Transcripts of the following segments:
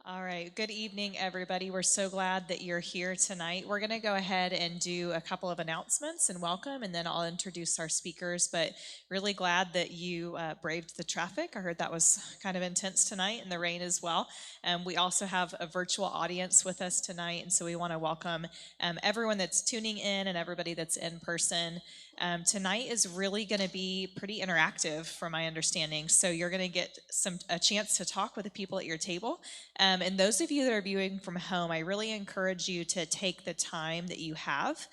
All right, good evening, everybody. We're so glad that you're here tonight. We're going to go ahead and do a couple of announcements and welcome, and then I'll introduce our speakers. But really glad that you braved the traffic. I heard that was kind of intense tonight, and the rain as well. We also have a virtual audience with us tonight, and so we want to welcome everyone that's tuning in and everybody that's in person. Tonight is really going to be pretty interactive, from my understanding. So you're going to get a chance to talk with the people at your table. And those of you that are viewing from home, I really encourage you to take the time that you have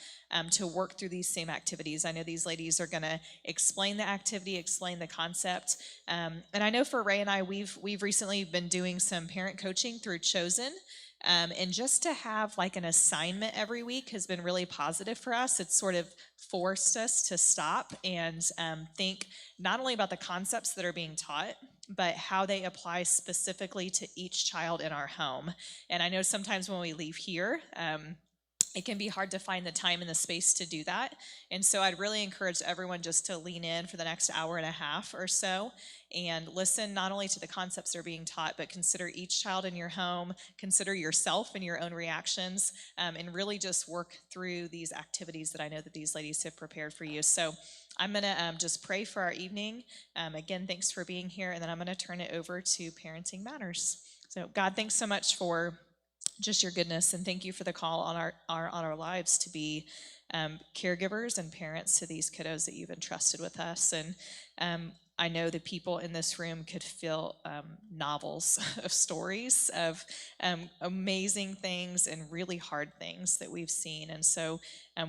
to work through these same activities. I know these ladies are going to explain the activity, explain the concept. And I know for Ray and I, we've recently been doing some parent coaching through Chosen. And just to have like an assignment every week has been really positive for us. It's sort of forced us to stop and think not only about the concepts that are being taught, but how they apply specifically to each child in our home. And I know sometimes when we leave here, it can be hard to find the time and the space to do that. And so I'd really encourage everyone just to lean in for the next hour and a half or so and listen not only to the concepts that are being taught, but consider each child in your home, consider yourself and your own reactions, and really just work through these activities that I know that these ladies have prepared for you. So I'm going to just pray for our evening. Again, thanks for being here, and then I'm going to turn it over to Parenting Matters. So God, thanks so much for just your goodness, and thank you for the call on our lives to be caregivers and parents to these kiddos that you've entrusted with us. And I know the people in this room could fill novels of stories of amazing things and really hard things that we've seen. And so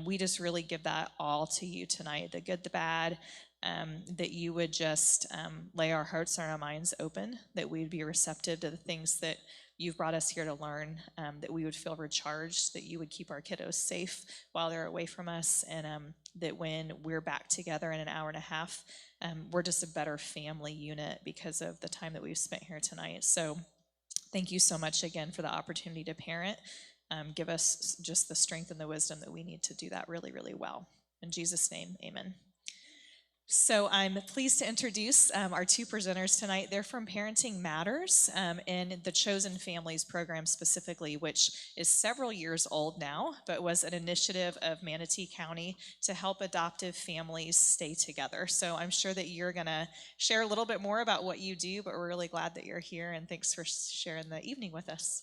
we just really give that all to you tonight, the good, the bad, that you would just lay our hearts and our minds open, that we'd be receptive to the things that you've brought us here to learn, that we would feel recharged, that you would keep our kiddos safe while they're away from us, and that when we're back together in an hour and a half, we're just a better family unit because of the time that we've spent here tonight. So thank you so much again for the opportunity to parent. Give us just the strength and the wisdom that we need to do that really, really well. In Jesus' name, amen. So I'm pleased to introduce our two presenters tonight. They're from Parenting Matters and the Chosen Families program specifically, which is several years old now, but was an initiative of Manatee County to help adoptive families stay together. So I'm sure that you're going to share a little bit more about what you do, but we're really glad that you're here, and thanks for sharing the evening with us.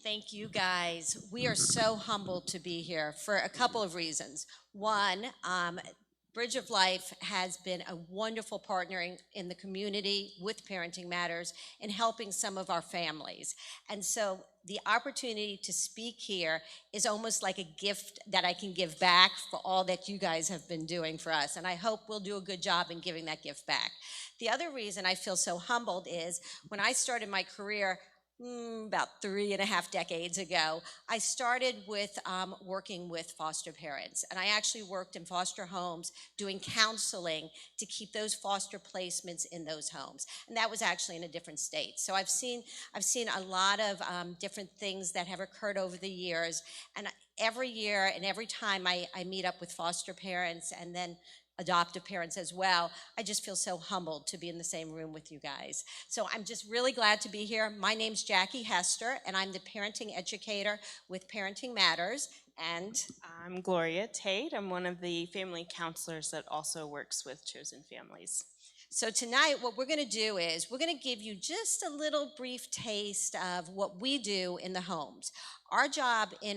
Thank you, guys. We are so humbled to be here for a couple of reasons. One, Bridge of Life has been a wonderful partner in the community with Parenting Matters in helping some of our families. And so the opportunity to speak here is almost like a gift that I can give back for all that you guys have been doing for us. And I hope we'll do a good job in giving that gift back. The other reason I feel so humbled is when I started my career about 3.5 decades ago, I started with working with foster parents. And I actually worked in foster homes doing counseling to keep those foster placements in those homes. And that was actually in a different state. So I've seen a lot of different things that have occurred over the years. And every year and every time I meet up with foster parents and then adoptive parents as well, I just feel so humbled to be in the same room with you guys. So I'm just really glad to be here. My name's Jackie Hester, and I'm the parenting educator with Parenting Matters. And I'm Gloria Tate. I'm one of the family counselors that also works with Chosen Families. So tonight, what we're going to do is we're going to give you just a little brief taste of what we do in the homes. Our job in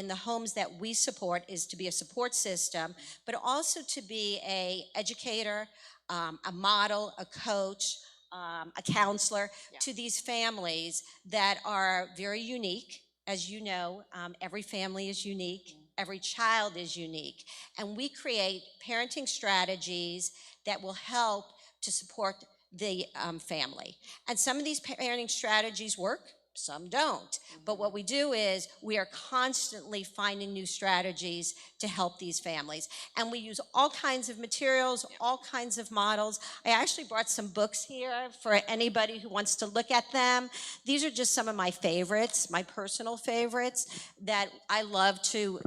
the homes that we support is to be a support system, but also to be an educator, a model, a coach, a counselor to these families that are very unique. As you know, every family is unique. Every child is unique. And we create parenting strategies that will help to support the family. And some of these parenting strategies work, some don't. But what we do is we are constantly finding new strategies to help these families. And we use all kinds of materials, all kinds of models. I actually brought some books here for anybody who wants to look at them. These are just some of my favorites, my personal favorites that I love to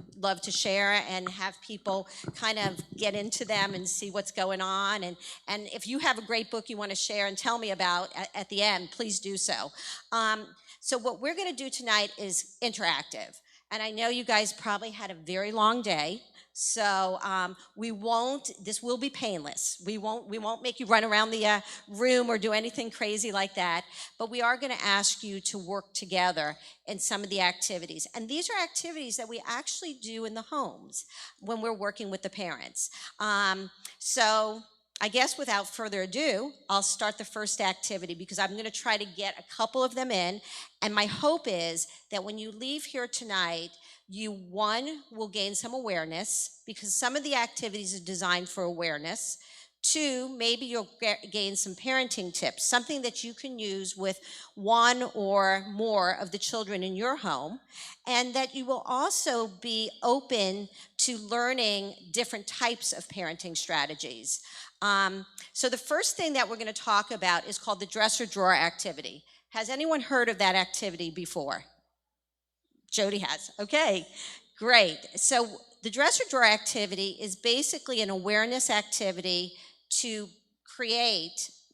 share and have people kind of get into them and see what's going on. And if you have a great book you want to share and tell me about at the end, please do so. So what we're going to do tonight is interactive. And I know you guys probably had a very long day. So this will be painless. We won't make you run around the room or do anything crazy like that. But we are going to ask you to work together in some of the activities. And these are activities that we actually do in the homes when we're working with the parents. So I guess without further ado, I'll start the first activity because I'm going to try to get a couple of them in. And my hope is that when you leave here tonight, you, one, will gain some awareness because some of the activities are designed for awareness. Two, maybe you'll gain some parenting tips, something that you can use with one or more of the children in your home, and that you will also be open to learning different types of parenting strategies. So the first thing that we're going to talk about is called the dresser drawer activity. Has anyone heard of that activity before? Jody has. Okay, great. So the dresser drawer activity is basically an awareness activity to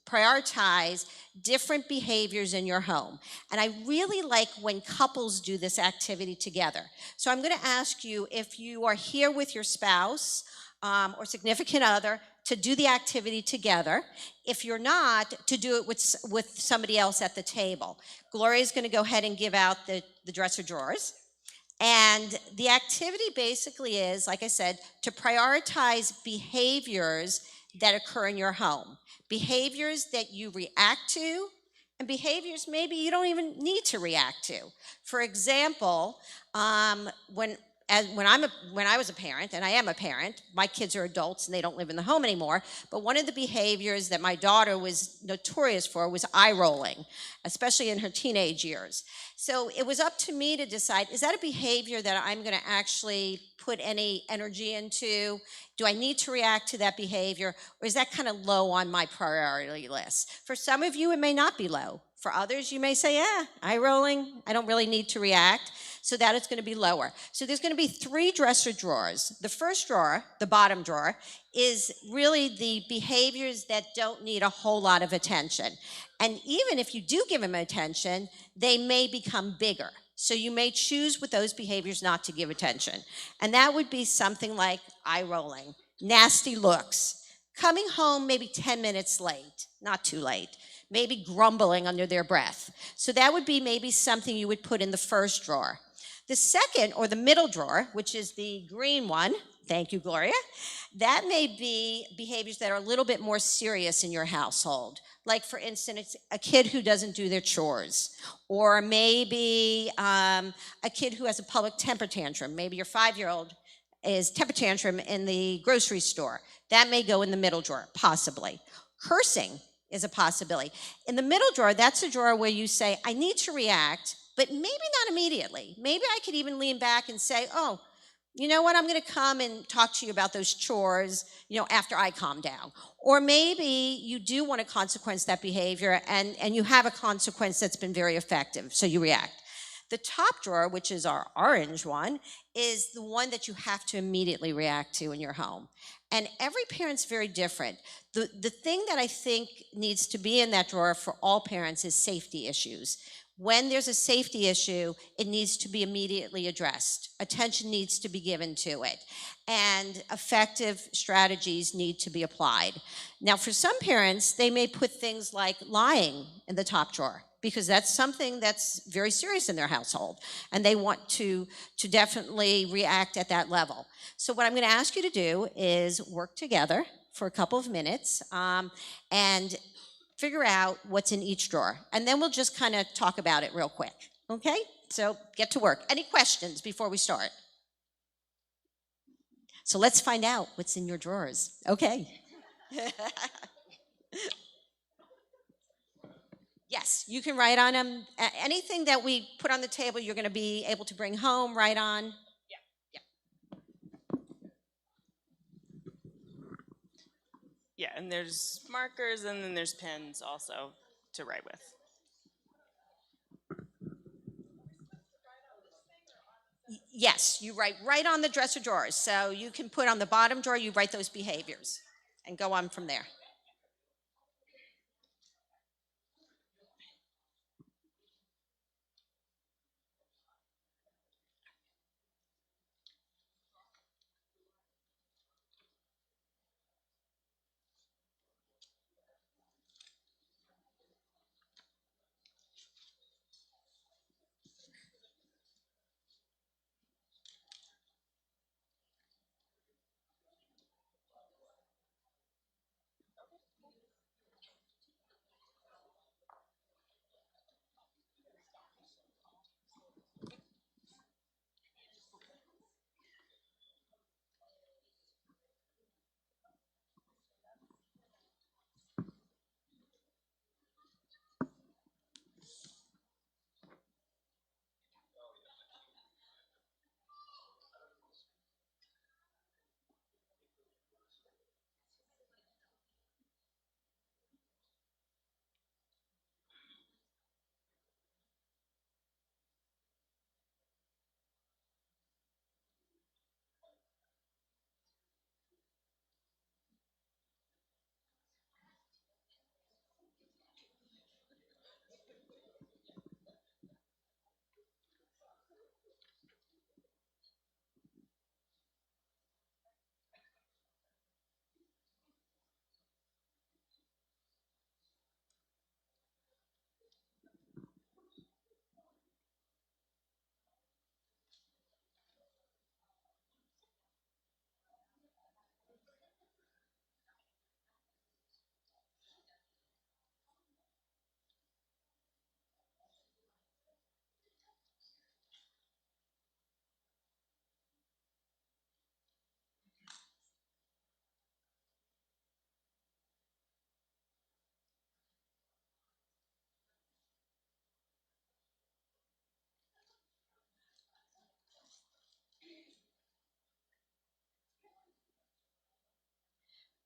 prioritize different behaviors in your home. And I really like when couples do this activity together. So I'm going to ask you, if you are here with your spouse or significant other, to do the activity together. If you're not, to do it with somebody else at the table. Gloria is going to go ahead and give out the dresser drawers. And the activity basically is, like I said, to prioritize behaviors that occur in your home. Behaviors that you react to, and behaviors maybe you don't even need to react to. For example, when I was a parent, and I am a parent, my kids are adults and they don't live in the home anymore, but one of the behaviors that my daughter was notorious for was eye rolling, especially in her teenage years. So it was up to me to decide, is that a behavior that I'm going to actually put any energy into? Do I need to react to that behavior, or is that kind of low on my priority list? For some of you, it may not be low. For others, you may say, eye rolling, I don't really need to react. So that is going to be lower. So there's going to be 3 dresser drawers. The first drawer, the bottom drawer, is really the behaviors that don't need a whole lot of attention. And even if you do give them attention, they may become bigger. So you may choose with those behaviors not to give attention. And that would be something like eye rolling, nasty looks, coming home maybe 10 minutes late, not too late, maybe grumbling under their breath. So that would be maybe something you would put in the first drawer. The second, or the middle drawer, which is the green one, thank you, Gloria, that may be behaviors that are a little bit more serious in your household. Like, for instance, a kid who doesn't do their chores, or maybe a kid who has a public temper tantrum. Maybe your 5-year-old is temper tantrum in the grocery store. That may go in the middle drawer, possibly. Cursing is a possibility. In the middle drawer, that's a drawer where you say, I need to react, but maybe not immediately. Maybe I could even lean back and say, oh, you know what, I'm going to come and talk to you about those chores, after I calm down. Or maybe you do want to consequence that behavior and you have a consequence that's been very effective, so you react. The top drawer, which is our orange one, is the one that you have to immediately react to in your home. And every parent's very different. The thing that I think needs to be in that drawer for all parents is safety issues. When there's a safety issue, it needs to be immediately addressed. Attention needs to be given to it. And effective strategies need to be applied. Now, for some parents, they may put things like lying in the top drawer, because that's something that's very serious in their household, and they want to definitely react at that level. So what I'm going to ask you to do is work together for a couple of minutes and figure out what's in each drawer, and then we'll just kind of talk about it real quick, okay? So get to work. Any questions before we start? So let's find out what's in your drawers, okay? Yes. Yes, you can write on them. Anything that we put on the table, you're going to be able to bring home, write on. Yeah, and there's markers and then there's pens also to write with. Yes, you write right on the dresser drawers. So you can put on the bottom drawer, you write those behaviors and go on from there.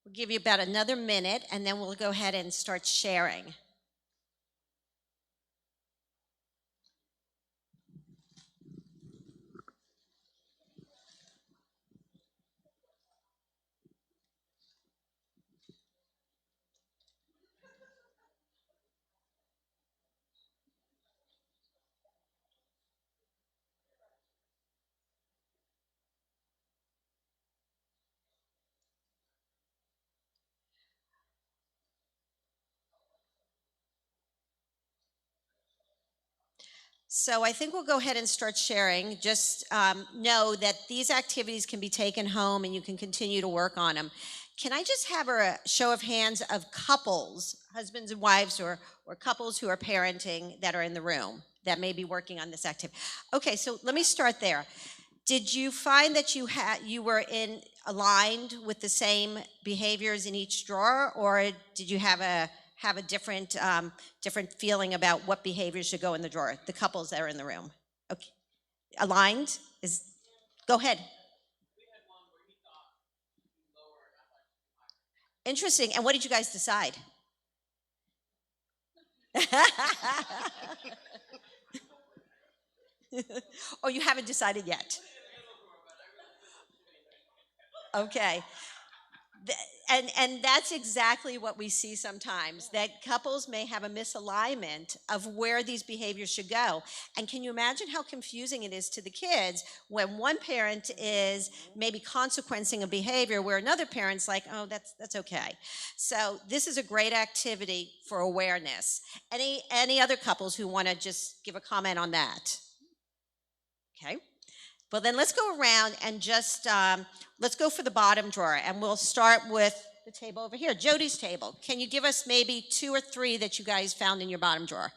We'll give you about another minute and then we'll go ahead and start sharing. So I think we'll go ahead and start sharing. Just know that these activities can be taken home and you can continue to work on them. Can I just have a show of hands of couples, husbands and wives, or couples who are parenting that are in the room that may be working on this activity? Okay, so let me start there. Did you find that you were aligned with the same behaviors in each drawer, or did you have a different feeling about what behaviors should go in the drawer? The couples that are in the room, okay, aligned is. Go ahead. Interesting. And what did you guys decide? Oh, you haven't decided yet. Okay. And that's exactly what we see sometimes, that couples may have a misalignment of where these behaviors should go. And can you imagine how confusing it is to the kids when one parent is maybe consequencing a behavior where another parent's like, oh, that's okay. So this is a great activity for awareness. Any other couples who want to just give a comment on that? Okay. Well, then let's go around and just let's go for the bottom drawer, and we'll start with the table over here, Jody's table. Can you give us maybe 2 or 3 that you guys found in your bottom drawer?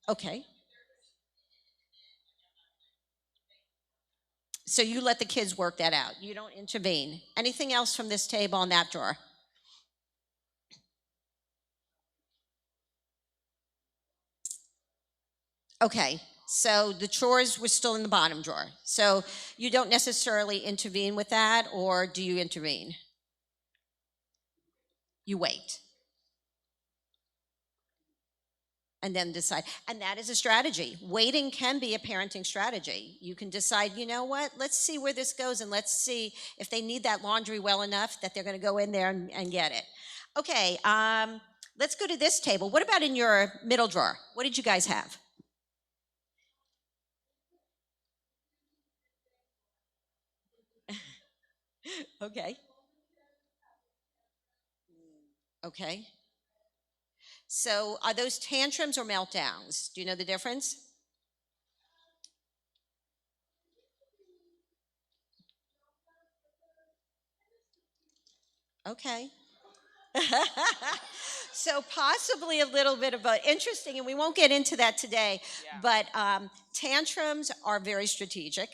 Okay. So you let the kids work that out. You don't intervene. Anything else from this table on that drawer? Okay, so the chores were still in the bottom drawer. So you don't necessarily intervene with that, or do you intervene? You wait. And then decide. And that is a strategy. Waiting can be a parenting strategy. You can decide, you know what, let's see where this goes, and let's see if they need that laundry well enough that they're going to go in there and get it. Okay, let's go to this table. What about in your middle drawer? What did you guys have? Okay. Okay. So are those tantrums or meltdowns? Do you know the difference? Okay. So possibly a little bit of interesting, and we won't get into that today, but tantrums are very strategic.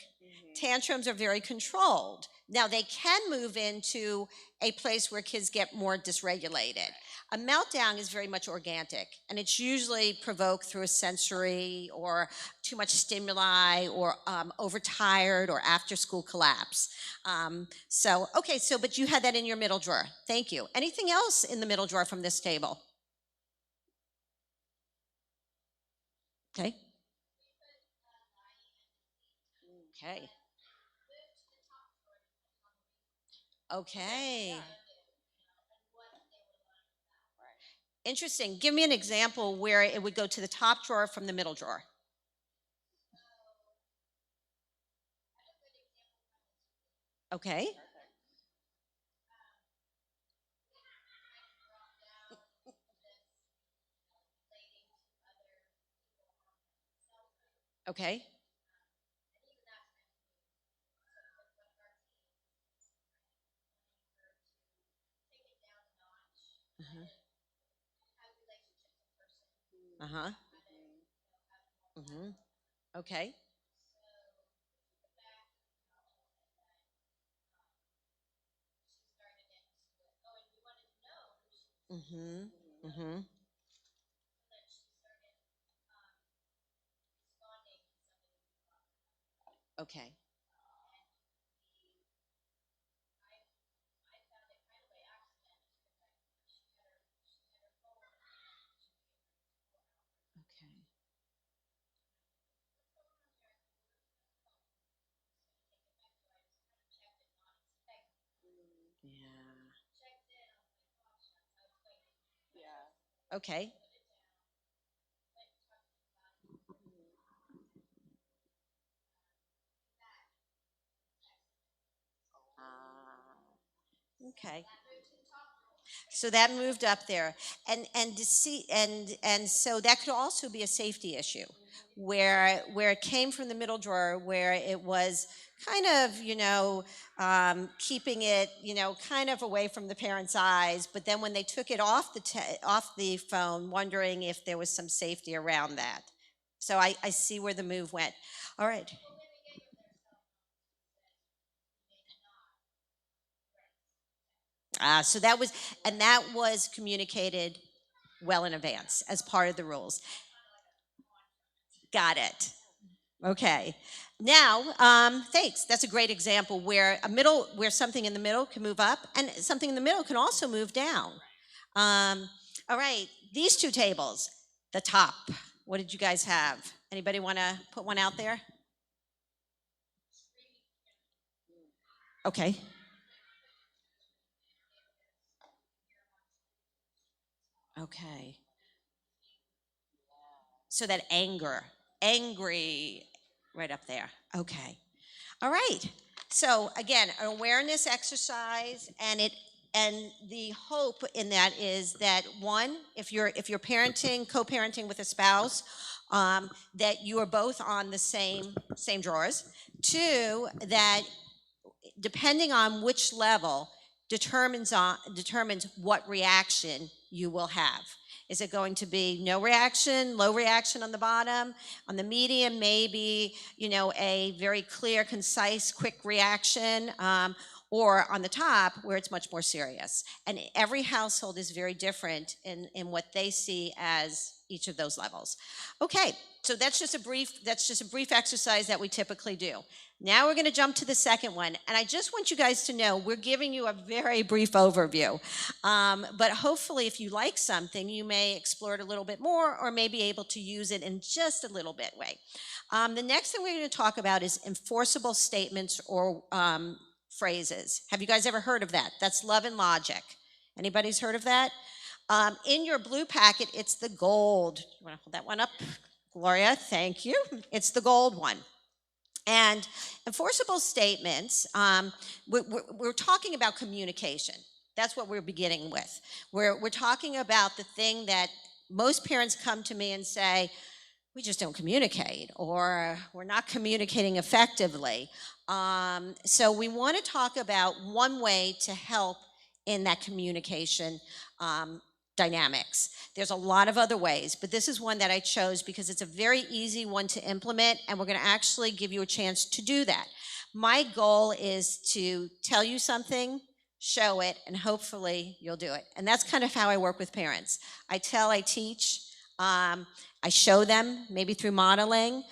Tantrums are very controlled. Now they can move into a place where kids get more dysregulated. A meltdown is very much organic, and it's usually provoked through a sensory or too much stimuli or overtired or after school collapse. Okay, but you had that in your middle drawer. Thank you. Anything else in the middle drawer from this table? Okay. Okay. Okay. Interesting. Give me an example where it would go to the top drawer from the middle drawer. Okay. Okay. Uh-huh. Mm-hmm. Okay. Mm-hmm. Mm-hmm. Okay. Okay. Yeah. Okay. Okay. So that moved up there, and to see, and so that could also be a safety issue, where it came from the middle drawer, where it was kind of keeping it kind of away from the parents' eyes, but then when they took it off off the phone, wondering if there was some safety around that. So I see where the move went. All right. So that was communicated well in advance as part of the rules. Got it. Okay. Now, thanks. That's a great example where something in the middle can move up, and something in the middle can also move down. All right. These two tables, the top. What did you guys have? Anybody want to put one out there? Okay. Okay. So that angry, right up there. Okay. All right. So again, an awareness exercise, and the hope in that is that one, if you're parenting, co-parenting with a spouse, that you are both on the same drawers. Two, that depending on which level determines what reaction you will have. Is it going to be no reaction, low reaction on the bottom? On the medium, maybe a very clear, concise, quick reaction. or on the top where it's much more serious. And every household is very different in what they see as each of those levels. Okay, so that's just a brief exercise that we typically do. Now we're going to jump to the second one, and I just want you guys to know we're giving you a very brief overview, but hopefully if you like something, you may explore it a little bit more or may be able to use it in just a little bit way. The next thing we're going to talk about is enforceable statements or phrases. Have you guys ever heard of that? That's love and logic. Anybody's heard of that? In your blue packet, it's the gold. You want to hold that one up? Gloria, thank you. It's the gold one. And enforceable statements, we're talking about communication. That's what we're beginning with. We're talking about the thing that most parents come to me and say, we just don't communicate, or we're not communicating effectively. So we want to talk about one way to help in that communication dynamics. There's a lot of other ways, but this is one that I chose because it's a very easy one to implement, and we're going to actually give you a chance to do that. My goal is to tell you something, show it, and hopefully you'll do it. And that's kind of how I work with parents. I tell, I teach, I show them, maybe through modeling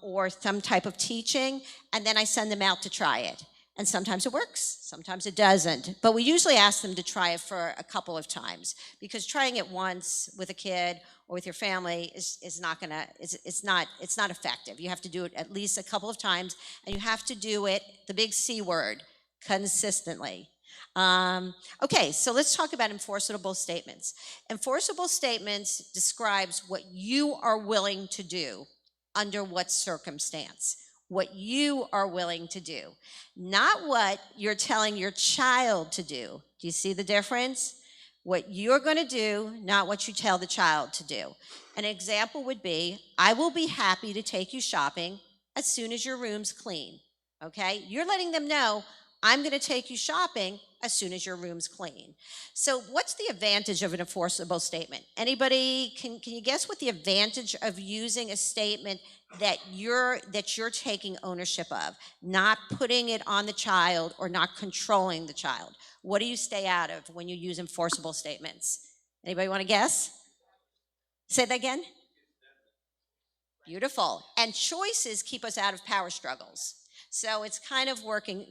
or some type of teaching, and then I send them out to try it. And sometimes it works, sometimes it doesn't. But we usually ask them to try it for a couple of times, because trying it once with a kid or with your family is not gonna, it's not effective. You have to do it at least a couple of times, and you have to do it, the big C word, consistently. Okay, so let's talk about enforceable statements. Enforceable statements describes what you are willing to do under what circumstance. What you are willing to do, not what you're telling your child to do. Do you see the difference? What you're going to do, not what you tell the child to do. An example would be, I will be happy to take you shopping as soon as your room's clean. Okay? You're letting them know, I'm going to take you shopping as soon as your room's clean. So what's the advantage of an enforceable statement? Anybody, can you guess what the advantage of using a statement that you're taking ownership of, not putting it on the child or not controlling the child? What do you stay out of when you use enforceable statements? Anybody want to guess? Say that again. Beautiful. And choices keep us out of power struggles. So it's kind of working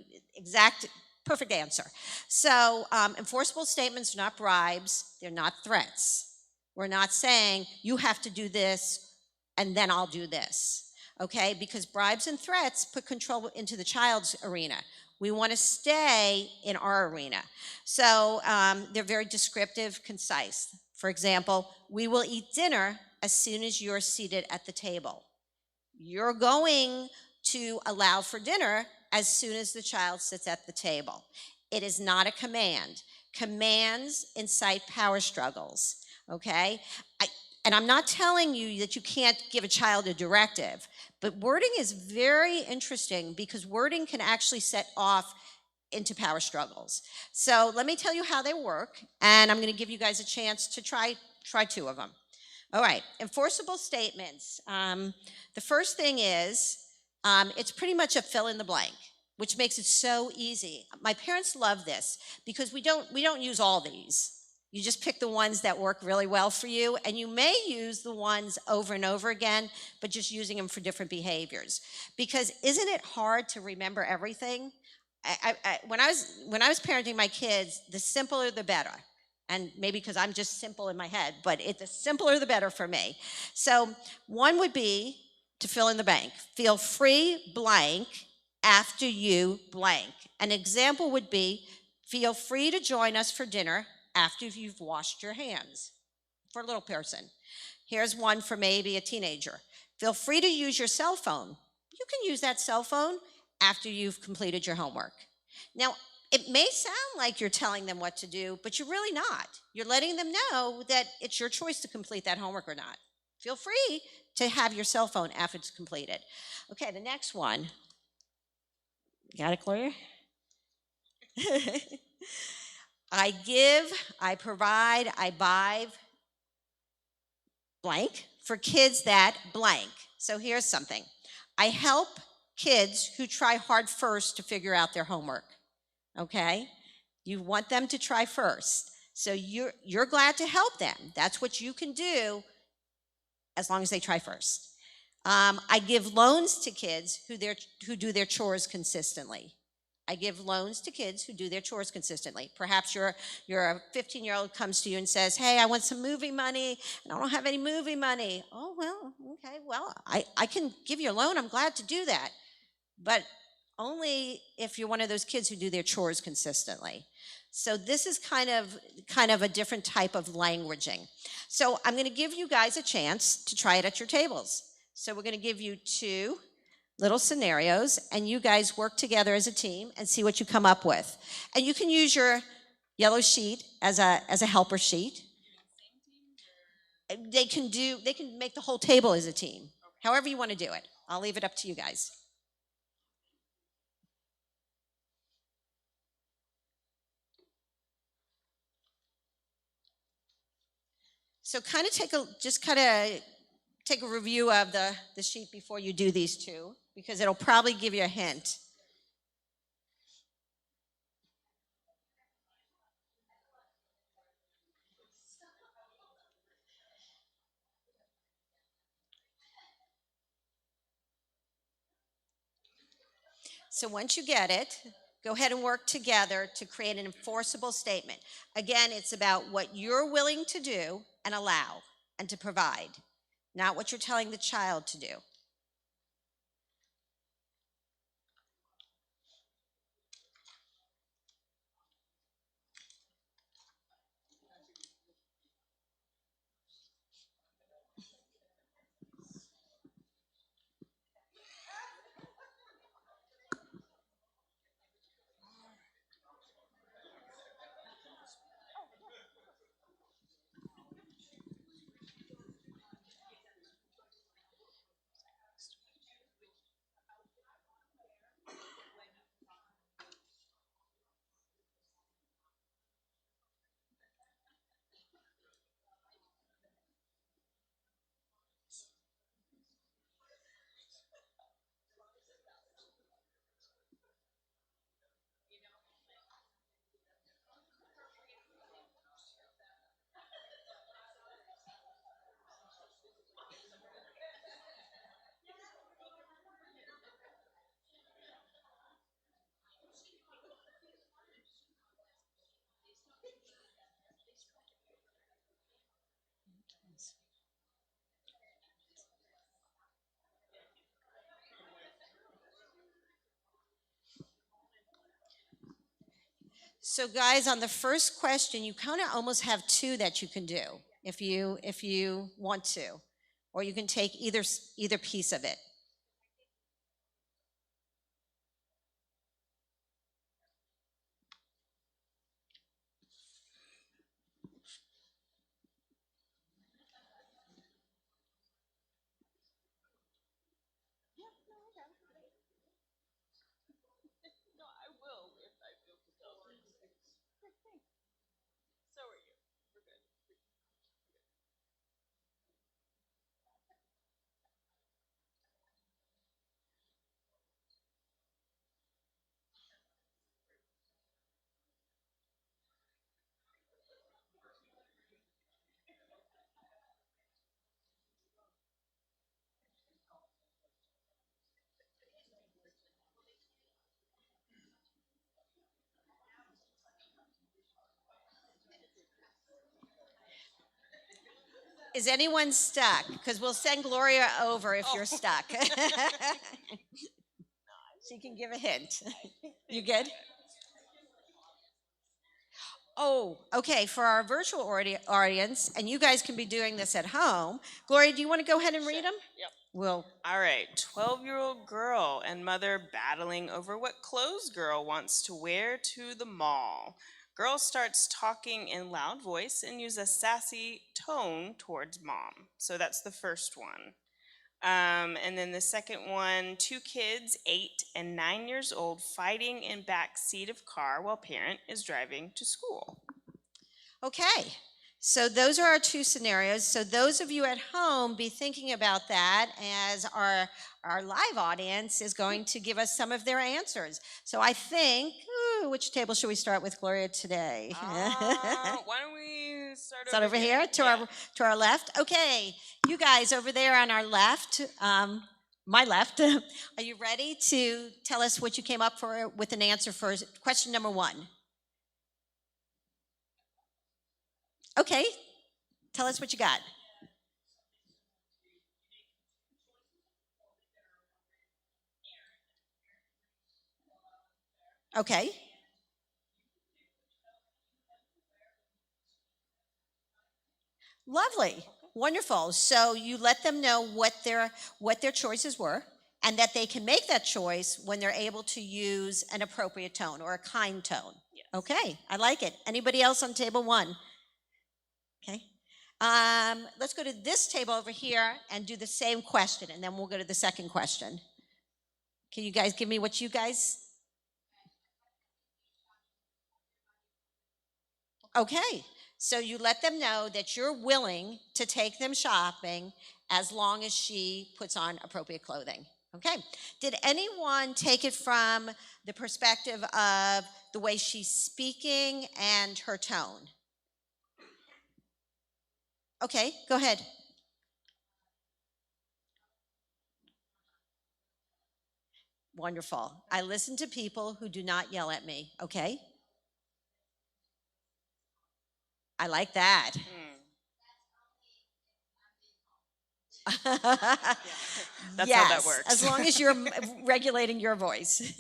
perfect answer. So enforceable statements are not bribes, they're not threats. We're not saying you have to do this and then I'll do this, okay? Because bribes and threats put control into the child's arena. We want to stay in our arena. So they're very descriptive, concise. For example, we will eat dinner as soon as you're seated at the table. You're going to allow for dinner as soon as the child sits at the table. It is not a command. Commands incite power struggles, okay? And I'm not telling you that you can't give a child a directive, but wording is very interesting because wording can actually set off into power struggles. So let me tell you how they work, and I'm going to give you guys a chance to try two of them. All right, enforceable statements. The first thing is, it's pretty much a fill in the blank, which makes it so easy. My parents love this because we don't use all these. You just pick the ones that work really well for you, and you may use the ones over and over again, but just using them for different behaviors. Because isn't it hard to remember everything? When I was parenting my kids, the simpler the better. And maybe because I'm just simple in my head, but the simpler the better for me. So one would be to fill in the blank. Feel free blank after you blank. An example would be, feel free to join us for dinner after you've washed your hands, for a little person. Here's one for maybe a teenager. Feel free to use your cell phone. You can use that cell phone after you've completed your homework. Now, it may sound like you're telling them what to do, but you're really not. You're letting them know that it's your choice to complete that homework or not. Feel free to have your cell phone after it's completed. Okay, the next one. Got it, Gloria? I give, I provide, I buy blank for kids that blank. So here's something. I help kids who try hard first to figure out their homework. okay? You want them to try first. So you're glad to help them. That's what you can do as long as they try first. I give loans to kids who do their chores consistently. I give loans to kids who do their chores consistently. Perhaps you're a 15-year-old comes to you and says, hey, I want some movie money, and I don't have any movie money. Oh, well, okay, well, I can give you a loan. I'm glad to do that. But only if you're one of those kids who do their chores consistently. So this is kind of a different type of languaging. So I'm going to give you guys a chance to try it at your tables. So we're going to give you 2 little scenarios, and you guys work together as a team and see what you come up with. And you can use your yellow sheet as a helper sheet. They can make the whole table as a team. However you want to do it. I'll leave it up to you guys. So take a review of the sheet before you do these 2, because it'll probably give you a hint. So once you get it, go ahead and work together to create an enforceable statement. Again, it's about what you're willing to do and allow and to provide, not what you're telling the child to do. So guys, on the first question, you kind of almost have 2 that you can do if you want to, or you can take either piece of it. Is anyone stuck? Because we'll send Gloria over if you're stuck. She can give a hint. You good? Oh, okay. For our virtual audience, and you guys can be doing this at home. Gloria, do you want to go ahead and read them? Yep. We'll. All right, 12-year-old girl and mother battling over what clothes girl wants to wear to the mall. Girl starts talking in loud voice and use a sassy tone towards mom. So that's the first one. And then the second one, 2 kids, 8 and 9 years old, fighting in back seat of car while parent is driving to school. Okay. So those are our 2 scenarios. So those of you at home, be thinking about that as our live audience is going to give us some of their answers. So I think, Which table should we start with, Gloria, today? Why don't we Start over here to our left. Okay, you guys over there on our left, my left, are you ready to tell us what you came up for with an answer for question number 1? Okay, tell us what you got. Okay. Lovely. Wonderful. So you let them know what their choices were, and that they can make that choice when they're able to use an appropriate tone or a kind tone. Yes. Okay, I like it. Anybody else on table 1? Okay. Let's go to this table over here and do the same question, and then we'll go to the second question. Can you guys give me what you guys? Okay. So you let them know that you're willing to take them shopping as long as she puts on appropriate clothing. Okay. Did anyone take it from the perspective of the way she's speaking and her tone? Okay, go ahead. Wonderful. I listen to people who do not yell at me. Okay. I like that. That's yes, how that works. As long as you're regulating your voice.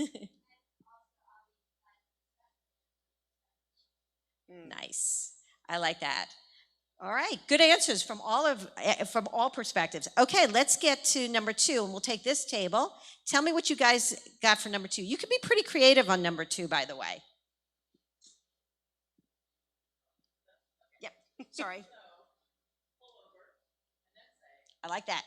Nice. I like that. All right, good answers from all perspectives. Okay, let's get to number 2, and we'll take this table. Tell me what you guys got for number 2. You can be pretty creative on number 2, by the way. Yep. Sorry. I like that.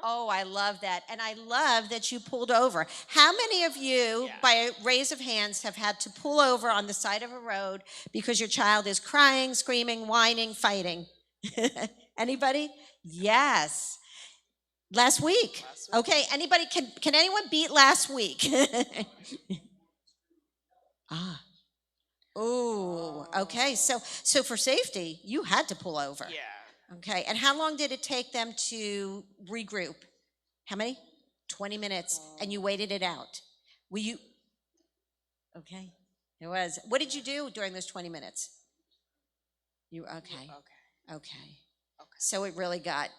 Oh, I love that. And I love that you pulled over. How many of you, by a raise of hands, have had to pull over on the side of a road because your child is crying, screaming, whining, fighting? Anybody? Yes. Last week. Okay, anybody, can anyone beat last week? Oh, okay. So for safety, you had to pull over. Yeah. Okay, and how long did it take them to regroup? How many? 20 minutes, and you waited it out. Were you? Okay, it was. What did you do during those 20 minutes? You okay? Okay. So it really got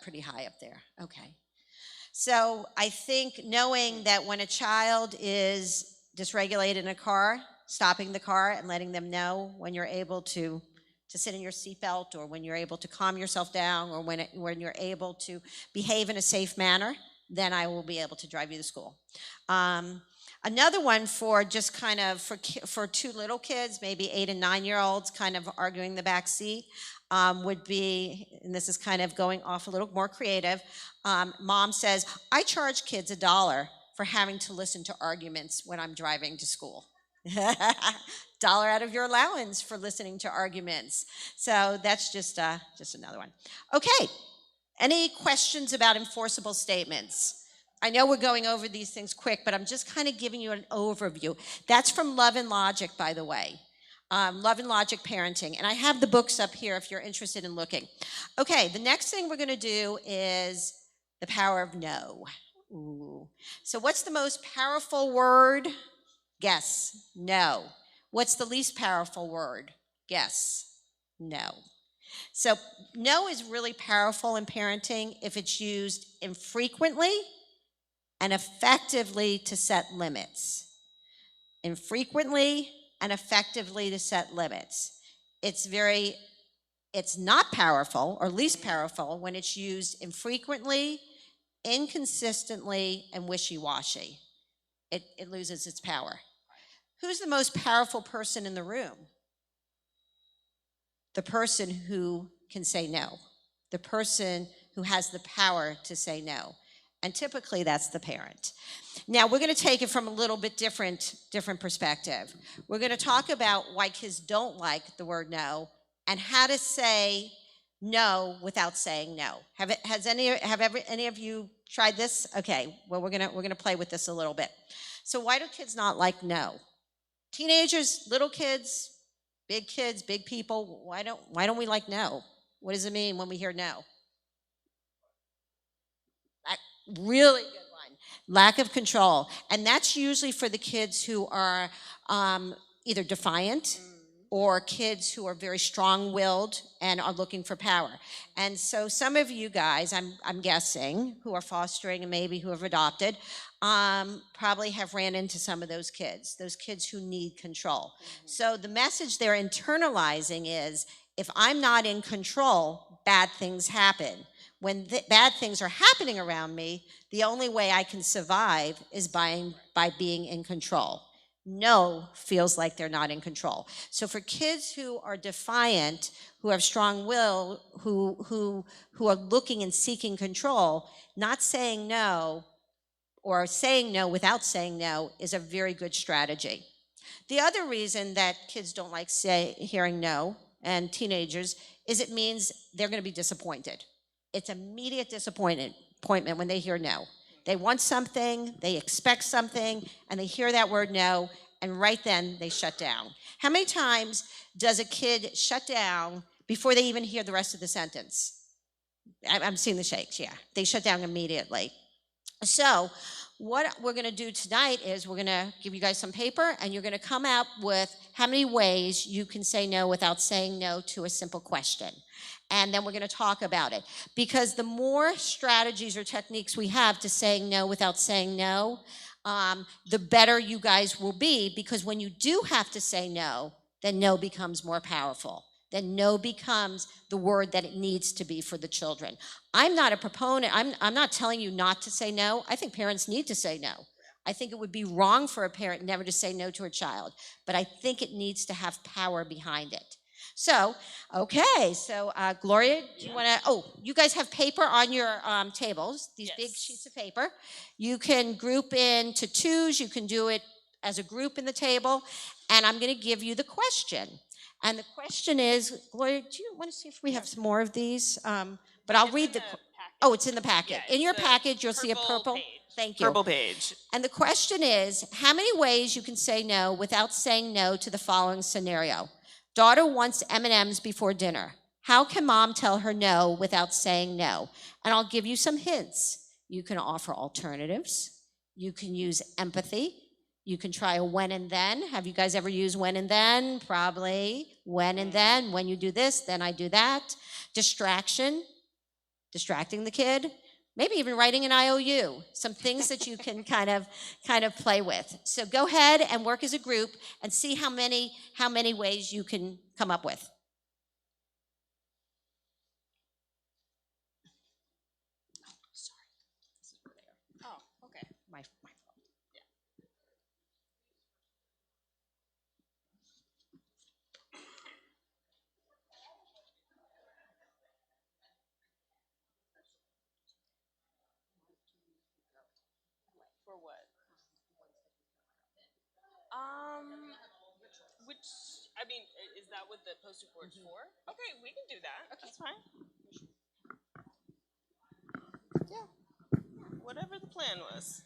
pretty high up there. Okay. So I think knowing that when a child is dysregulated in a car, stopping the car and letting them know when you're able to sit in your seatbelt, or when you're able to calm yourself down, or when you're able to behave in a safe manner, then I will be able to drive you to school. Another one for just kind of for 2 little kids, maybe 8 and 9-year-olds, kind of arguing the back seat, would be, and this is kind of going off a little more creative. Mom says, "I charge kids $1 for having to listen to arguments when I'm driving to school." $1 out of your allowance for listening to arguments. So that's just another one. Okay, any questions about enforceable statements? I know we're going over these things quick, but I'm just kind of giving you an overview. That's from Love and Logic, by the way. Love and Logic Parenting. And I have the books up here if you're interested in looking. Okay, the next thing we're going to do is the power of no. Ooh. So what's the most powerful word? Guess. No. What's the least powerful word? Guess. No. So no is really powerful in parenting if it's used infrequently and effectively to set limits. Infrequently and effectively to set limits. It's not powerful or least powerful when it's used infrequently, inconsistently, and wishy-washy. It loses its power. Who's the most powerful person in the room? The person who can say no. The person who has the power to say no. And typically that's the parent. Now we're going to take it from a little bit different perspective. We're going to talk about why kids don't like the word no, and how to say no without saying no. Any of you tried this? Okay, well we're gonna play with this a little bit. So why do kids not like no? Teenagers, little kids, big people, why don't we like no? What does it mean when we hear no? That really good one. Lack of control. And that's usually for the kids who are either defiant or kids who are very strong-willed and are looking for power. And so some of you guys, I'm guessing, who are fostering and maybe who have adopted, probably have ran into some of those kids who need control. So the message they're internalizing is, if I'm not in control, bad things happen. When bad things are happening around me, the only way I can survive is by being in control. No feels like they're not in control. So for kids who are defiant, who have strong will, who are looking and seeking control, not saying no or saying no without saying no is a very good strategy. The other reason that kids don't like hearing no, and teenagers, is it means they're going to be disappointed. It's immediate disappointment when they hear no. They want something, they expect something, and they hear that word no, and right then they shut down. How many times does a kid shut down before they even hear the rest of the sentence? I'm seeing the shakes, yeah. They shut down immediately. So what we're going to do tonight is we're going to give you guys some paper, and you're going to come up with how many ways you can say no without saying no to a simple question. And then we're going to talk about it. Because the more strategies or techniques we have to saying no without saying no, the better you guys will be, because when you do have to say no, then no becomes more powerful. Then no becomes the word that it needs to be for the children. I'm not a proponent, I'm not telling you not to say no. I think parents need to say no. I think it would be wrong for a parent never to say no to a child, but I think it needs to have power behind it. So, okay, so Gloria, do you want to, you guys have paper on your tables, these big sheets of paper. You can group into twos, you can do it as a group in the table, and I'm going to give you the question. And the question is, Gloria, do you want to see if we have some more of these? But I'll read the. Oh, it's in the packet. Yeah, in your package, you'll see a purple. page. Thank you. Purple page. And the question is, how many ways you can say no without saying no to the following scenario? Daughter wants M&Ms before dinner. How can mom tell her no without saying no? And I'll give you some hints. You can offer alternatives. You can use empathy. You can try a when and then. Have you guys ever used when and then? Probably. When and then. When you do this, then I do that. Distraction. Distracting the kid. Maybe even writing an IOU. Some things that you can kind of play with. So go ahead and work as a group and see how many ways you can come up with. Oh, okay. My For what? Which, I mean, is that what the poster board's for? Okay, we can do that. Okay. That's fine. Yeah. Whatever the plan was.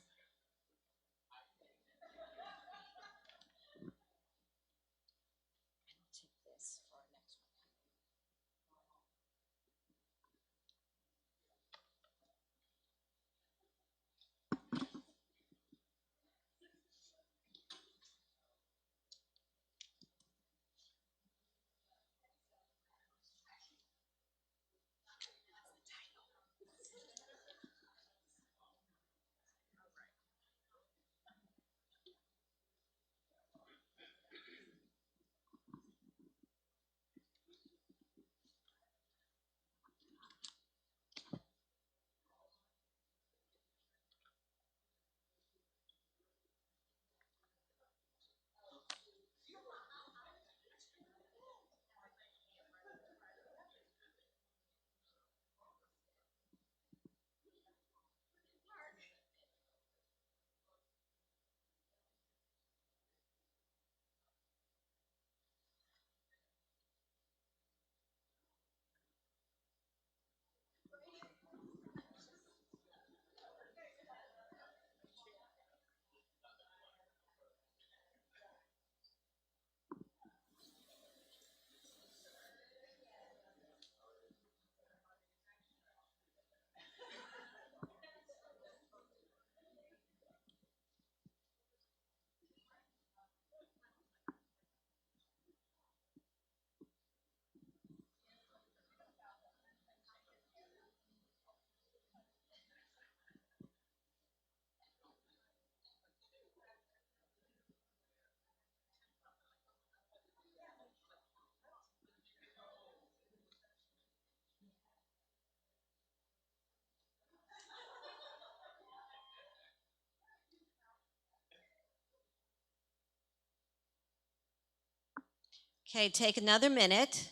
Okay, take another minute.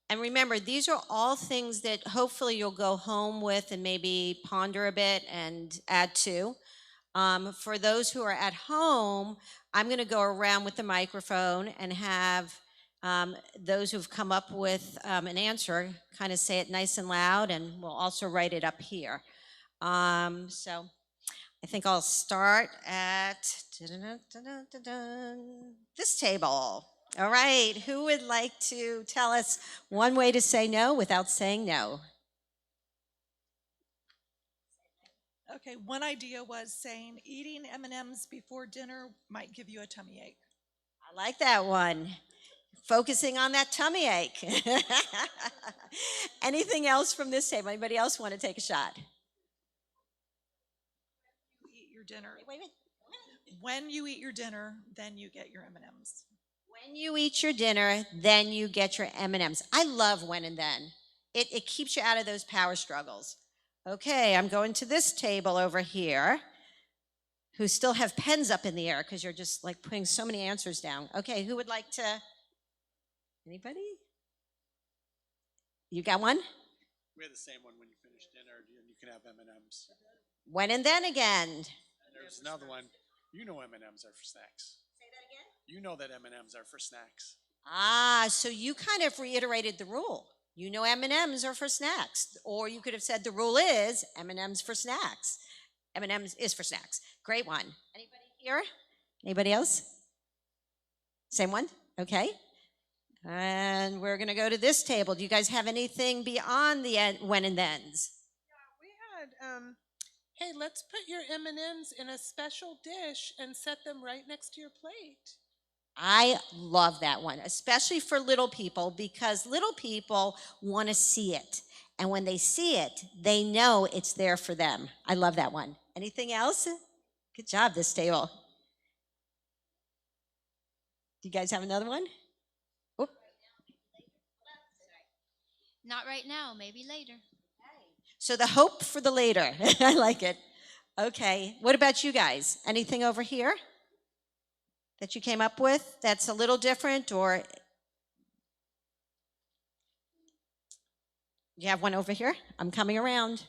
And remember, these are all things that hopefully you'll go home with and maybe ponder a bit and add to. For those who are at home, I'm going to go around with the microphone and have those who've come up with an answer kind of say it nice and loud, and we'll also write it up here. So I think I'll start at this table. All right, who would like to tell us one way to say no without saying no? Okay, one idea was saying eating M&Ms before dinner might give you a tummy ache. I like that one. Focusing on that tummy ache. Anything else from this table? Anybody else want to take a shot? You eat your dinner. Wait a minute. When you eat your dinner, then you get your M&Ms. When you eat your dinner, then you get your M&Ms. I love when and then. It keeps you out of those power struggles. Okay, I'm going to this table over here, who still have pens up in the air because you're just like putting so many answers down. Okay, who would like to? Anybody? You got one? We had the same one. When you finish dinner, you can have M&Ms. When and then again. And there's another one. You know M&Ms are for snacks. Say that again? You know that M&Ms are for snacks. Ah, so you kind of reiterated the rule. You know M&Ms are for snacks. Or you could have said the rule is M&Ms for snacks. M&Ms is for snacks. Great one. Anybody here? Anybody else? Same one? Okay. And we're going to go to this table. Do you guys have anything beyond the when and thens? We had, hey, let's put your M&Ms in a special dish and set them right next to your plate. I love that one, especially for little people, because little people want to see it. And when they see it, they know it's there for them. I love that one. Anything else? Good job, this table. Do you guys have another one? Oop. Not right now, maybe later. So the hope for the later. I like it. Okay. What about you guys? Anything over here that you came up with that's a little different, or you have one over here? I'm coming around.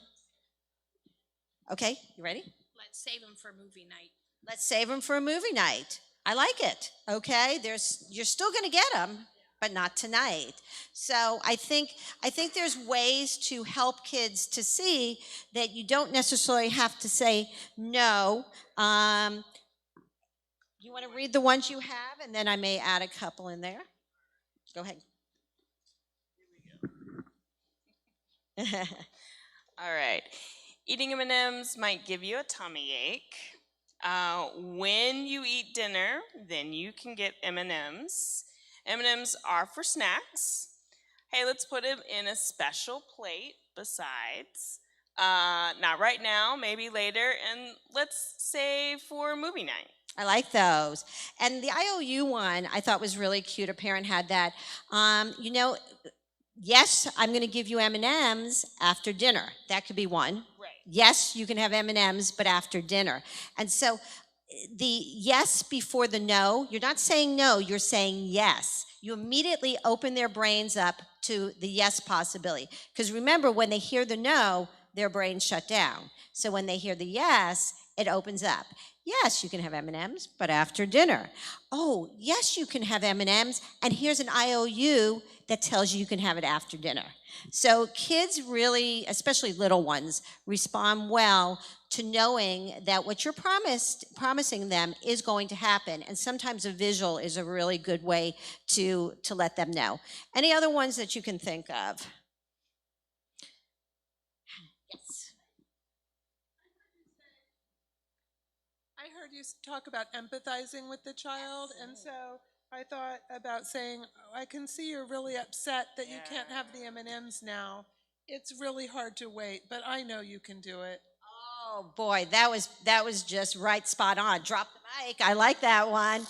Okay, you ready? Let's save them for movie night. Let's save them for a movie night. I like it. Okay, you're still going to get them, but not tonight. So I think there's ways to help kids to see that you don't necessarily have to say no. You want to read the ones you have, and then I may add a couple in there. Go ahead. All right. Eating M&Ms might give you a tummy ache. When you eat dinner, then you can get M&Ms. M&Ms are for snacks. Hey, let's put them in a special plate besides. Not right now, maybe later, and let's save for movie night. I like those. And the IOU one I thought was really cute. A parent had that. Yes, I'm going to give you M&Ms after dinner. That could be one. Right. Yes, you can have M&Ms, but after dinner. And so the yes before the no, you're not saying no, you're saying yes. You immediately open their brains up to the yes possibility. Because remember, when they hear the no, their brains shut down. So when they hear the yes, it opens up. Yes, you can have M&Ms, but after dinner. Oh, yes, you can have M&Ms, and here's an IOU that tells you can have it after dinner. So kids really, especially little ones, respond well to knowing that what you're promising them is going to happen. And sometimes a visual is a really good way to let them know. Any other ones that you can think of? Yes. I heard you talk about empathizing with the child, and so I thought about saying, I can see you're really upset that you can't have the M&Ms now. It's really hard to wait, but I know you can do it. Oh boy, that was just right, spot on. Drop the mic. I like that one.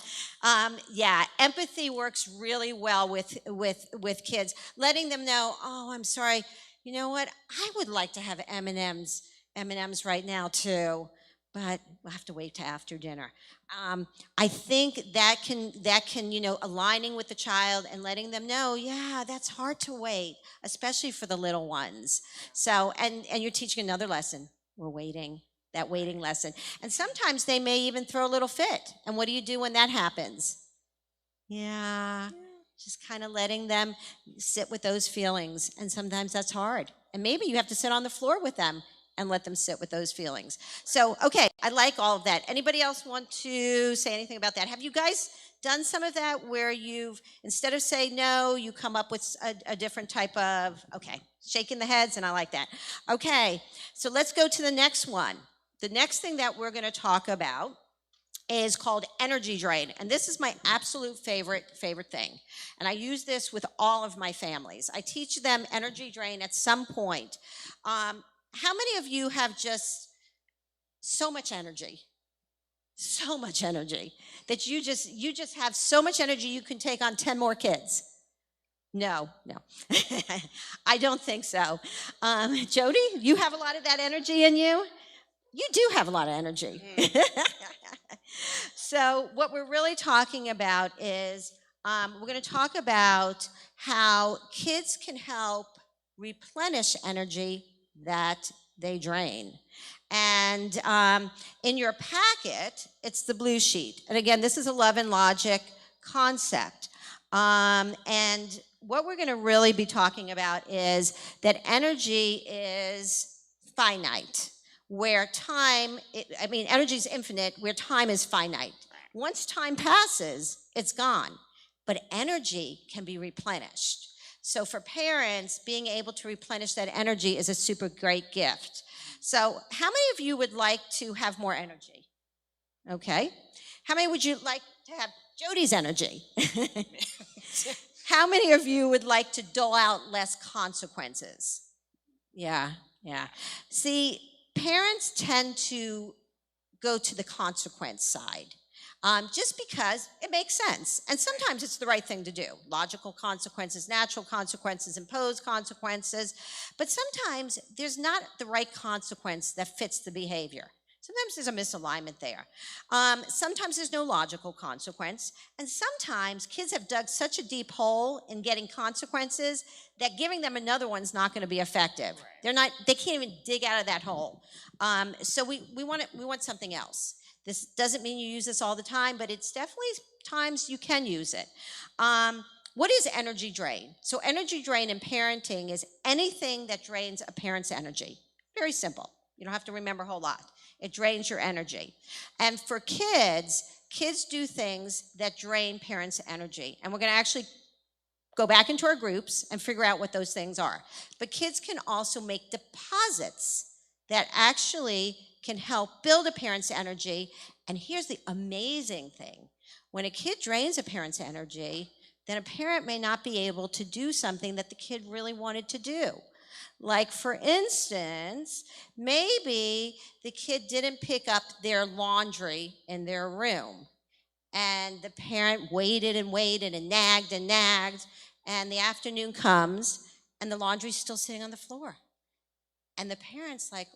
Yeah, empathy works really well with kids, letting them know. Oh, I'm sorry. You know what? I would like to have M&Ms right now too. but we'll have to wait till after dinner. I think that can, aligning with the child and letting them know, yeah, that's hard to wait, especially for the little ones. So, and you're teaching another lesson. We're waiting, that waiting lesson. And sometimes they may even throw a little fit. And what do you do when that happens? Yeah, just kind of letting them sit with those feelings. And sometimes that's hard. And maybe you have to sit on the floor with them and let them sit with those feelings. So, okay, I like all of that. Anybody else want to say anything about that? Have you guys done some of that where you've, instead of say no, you come up with a different type of, okay, shaking the heads, and I like that. Okay, so let's go to the next one. The next thing that we're going to talk about is called energy drain. And this is my absolute favorite thing. And I use this with all of my families. I teach them energy drain at some point. How many of you have just so much energy? So much energy that you just have so much energy you can take on 10 more kids? No. I don't think so. Jody, you have a lot of that energy in you? You do have a lot of energy. So what we're really talking about is we're going to talk about how kids can help replenish energy that they drain. And in your packet, it's the blue sheet. And again, this is a love and logic concept. And what we're going to really be talking about is that energy is finite, where energy is infinite, where time is finite. Once time passes, it's gone. But energy can be replenished. So for parents, being able to replenish that energy is a super great gift. So how many of you would like to have more energy? Okay. How many would you like to have Jody's energy? How many of you would like to dole out less consequences? Yeah. See, parents tend to go to the consequence side. Just because it makes sense. And sometimes it's the right thing to do. Logical consequences, natural consequences, imposed consequences. But sometimes there's not the right consequence that fits the behavior. Sometimes there's a misalignment there. Sometimes there's no logical consequence. And sometimes kids have dug such a deep hole in getting consequences that giving them another one's not going to be effective. They can't even dig out of that hole. So we want something else. This doesn't mean you use this all the time, but it's definitely times you can use it. What is energy drain? So energy drain in parenting is anything that drains a parent's energy. Very simple. You don't have to remember a whole lot. It drains your energy. And for kids do things that drain parents' energy. And we're going to actually go back into our groups and figure out what those things are. But kids can also make deposits that actually can help build a parent's energy. And here's the amazing thing. When a kid drains a parent's energy, then a parent may not be able to do something that the kid really wanted to do. Like, for instance, maybe the kid didn't pick up their laundry in their room. And the parent waited and waited and nagged, and the afternoon comes, and the laundry's still sitting on the floor. And the parent's like,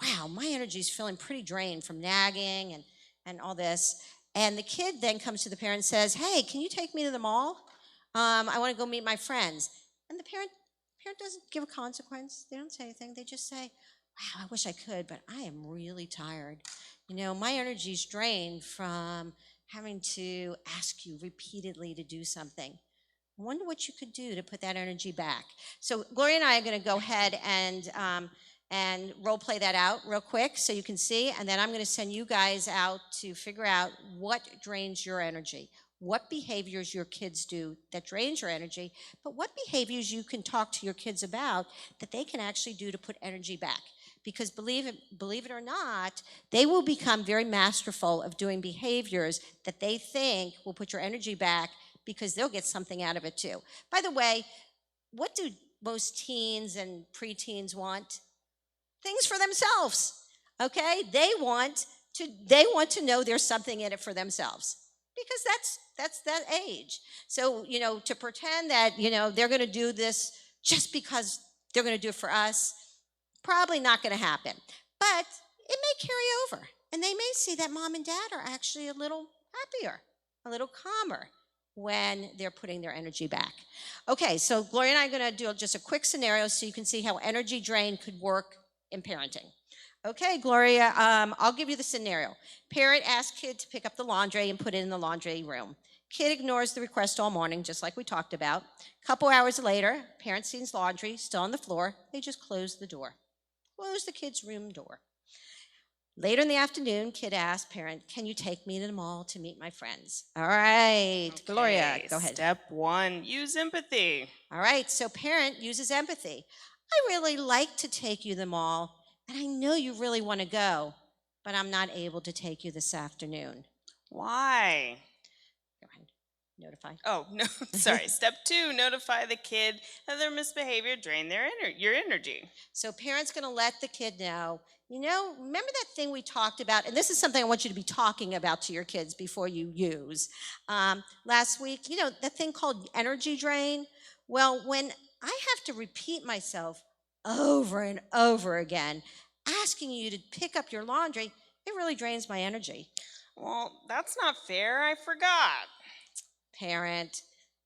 wow, my energy's feeling pretty drained from nagging and all this. And the kid then comes to the parent and says, hey, can you take me to the mall? I want to go meet my friends. And the parent doesn't give a consequence. They don't say anything. They just say, wow, I wish I could, but I am really tired. My energy's drained from having to ask you repeatedly to do something. I wonder what you could do to put that energy back. So Gloria and I are going to go ahead and role play that out real quick so you can see, and then I'm going to send you guys out to figure out what drains your energy, what behaviors your kids do that drains your energy, but what behaviors you can talk to your kids about that they can actually do to put energy back. Because believe it or not, they will become very masterful of doing behaviors that they think will put your energy back because they'll get something out of it too. By the way, what do most teens and preteens want? Things for themselves, okay? They want to know there's something in it for themselves because that's that age. So, to pretend that, they're going to do this just because they're going to do it for us, probably not going to happen. But it may carry over. And they may see that mom and dad are actually a little happier, a little calmer when they're putting their energy back. Okay, so Gloria and I are going to do just a quick scenario so you can see how energy drain could work in parenting. Okay, Gloria, I'll give you the scenario. Parent asks kid to pick up the laundry and put it in the laundry room. Kid ignores the request all morning, just like we talked about. Couple hours later, parent sees laundry still on the floor. They just close the door. Close the kid's room door. Later in the afternoon, kid asks parent, can you take me to the mall to meet my friends? All right, Gloria, Okay, go ahead. Step 1, use empathy. All right, so parent uses empathy. I really like to take you to the mall, and I know you really want to go, but I'm not able to take you this afternoon. Why? Go ahead, notify. Oh, no, sorry. Step 2, notify the kid that their misbehavior drained your energy. So parents going to let the kid know, remember that thing we talked about? And this is something I want you to be talking about to your kids before you use. Last week, that thing called energy drain? Well, when I have to repeat myself over and over again, asking you to pick up your laundry, it really drains my energy. Well, that's not fair. I forgot. Parent,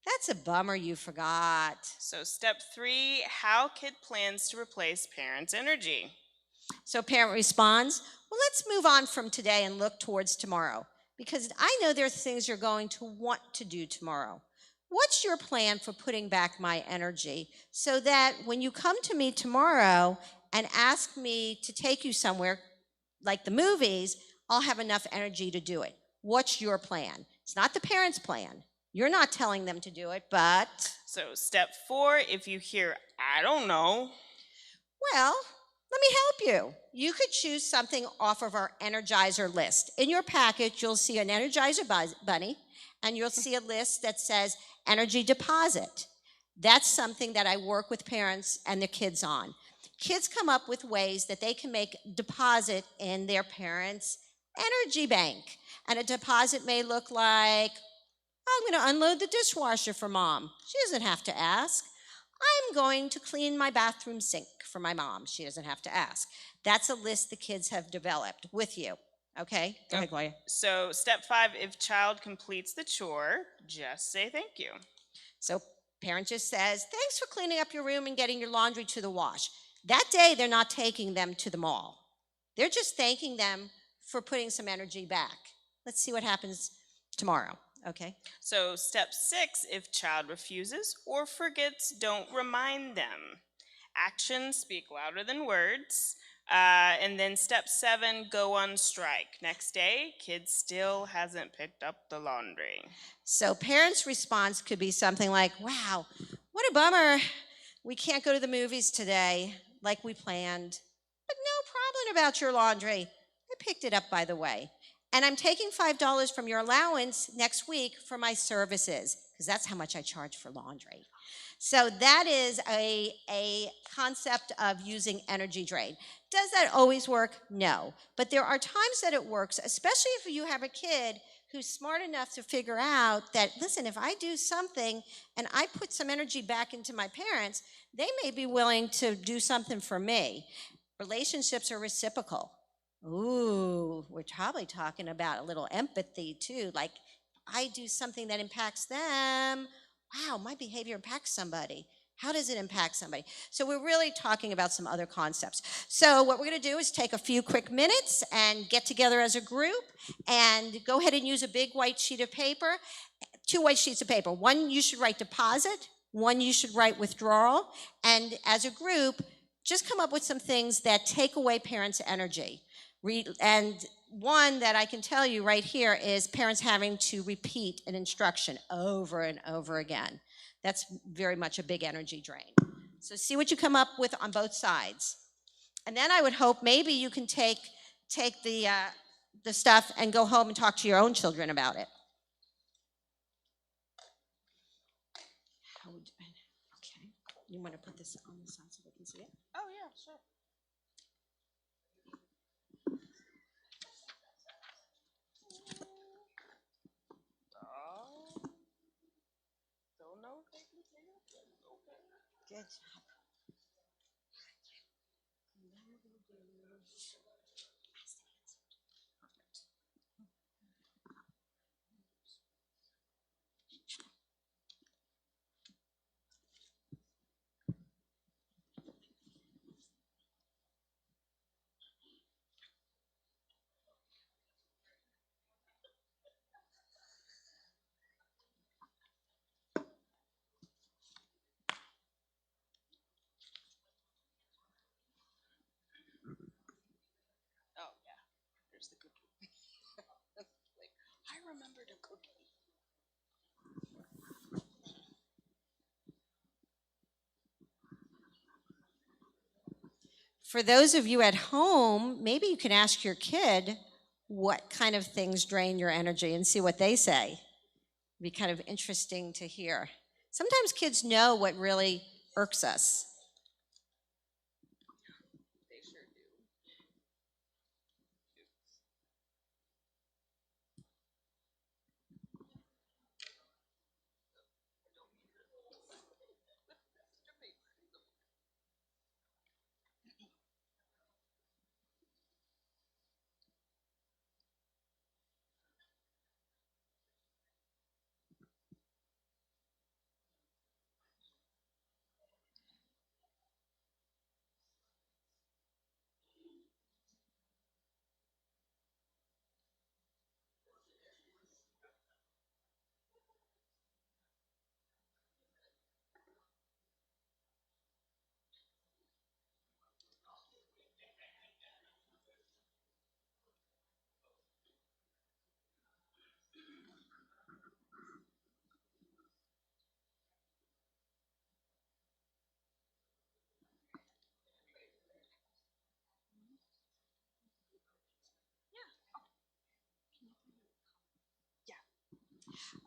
that's a bummer you forgot. So step 3, how kid plans to replace parents' energy. So parent responds, well, let's move on from today and look towards tomorrow, because I know there are things you're going to want to do tomorrow. What's your plan for putting back my energy so that when you come to me tomorrow and ask me to take you somewhere like the movies, I'll have enough energy to do it? What's your plan? It's not the parent's plan. You're not telling them to do it, but... So step 4, if you hear, I don't know. Well, let me help you. You could choose something off of our Energizer list. In your package, you'll see an Energizer bunny, and you'll see a list that says energy deposit. That's something that I work with parents and their kids on. Kids come up with ways that they can make deposit in their parents' energy bank. And a deposit may look like, I'm going to unload the dishwasher for mom. She doesn't have to ask. I'm going to clean my bathroom sink for my mom. She doesn't have to ask. That's a list the kids have developed with you. Okay? Go ahead, Gloria. So step 5, if child completes the chore, just say thank you. So parent just says, thanks for cleaning up your room and getting your laundry to the wash. That day, they're not taking them to the mall. They're just thanking them for putting some energy back. Let's see what happens tomorrow. Okay? So step 6, if child refuses or forgets, don't remind them. Actions speak louder than words. And then step 7, go on strike. Next day, kid still hasn't picked up the laundry. So parents' response could be something like, wow, what a bummer. We can't go to the movies today like we planned. But no problem about your laundry. I picked it up, by the way. And I'm taking $5 from your allowance next week for my services, because that's how much I charge for laundry. So that is a concept of using energy drain. Does that always work? No. But there are times that it works, especially if you have a kid who's smart enough to figure out that, listen, if I do something and I put some energy back into my parents, they may be willing to do something for me. Relationships are reciprocal. Ooh, we're probably talking about a little empathy too. Like, I do something that impacts them. Wow, my behavior impacts somebody. How does it impact somebody? So we're really talking about some other concepts. So what we're going to do is take a few quick minutes and get together as a group and go ahead and use a big white sheet of paper, 2 white sheets of paper. One you should write deposit, one you should write withdrawal, and as a group, just come up with some things that take away parents' energy. And one that I can tell you right here is parents having to repeat an instruction over and over again. That's very much a big energy drain. So see what you come up with on both sides. And then I would hope maybe you can take the stuff and go home and talk to your own children about it. Okay, you want to put this on the side so they can see it? Oh, yeah, sure. Don't know if they can see it, but okay. Good job. where's the cookie? Like, I remembered a cookie. For those of you at home, maybe you can ask your kid what kind of things drain your energy and see what they say. It'd be kind of interesting to hear. Sometimes kids know what really irks us.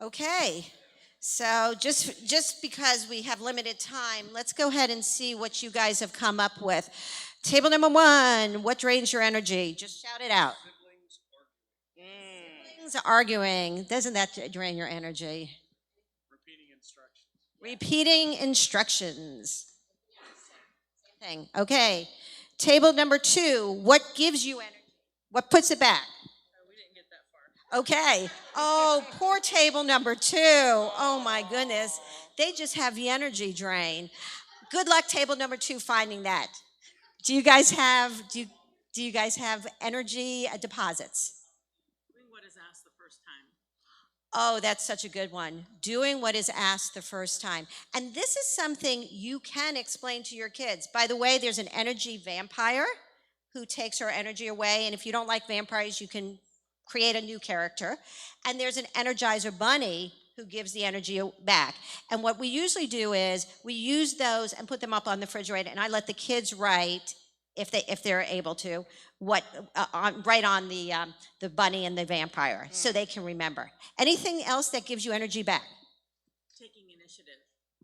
Okay, so just because we have limited time, let's go ahead and see what you guys have come up with. Table number 1, what drains your energy? Just shout it out. Siblings arguing. Doesn't that drain your energy? Repeating instructions. Repeating instructions. Same thing. Okay. Table number 2, what gives you energy? What puts it back? Okay. Oh, poor table number 2. Oh my goodness. They just have the energy drain. Good luck, table number 2, finding that. Do you guys have energy deposits? Doing what is asked the first time. Oh, that's such a good one. Doing what is asked the first time. And this is something you can explain to your kids. By the way, there's an energy vampire who takes our energy away. And if you don't like vampires, you can create a new character. And there's an Energizer bunny who gives the energy back. And what we usually do is we use those and put them up on the refrigerator. And I let the kids write, if they're able to, what right on the bunny and the vampire, so they can remember. Anything else that gives you energy back? Taking initiative.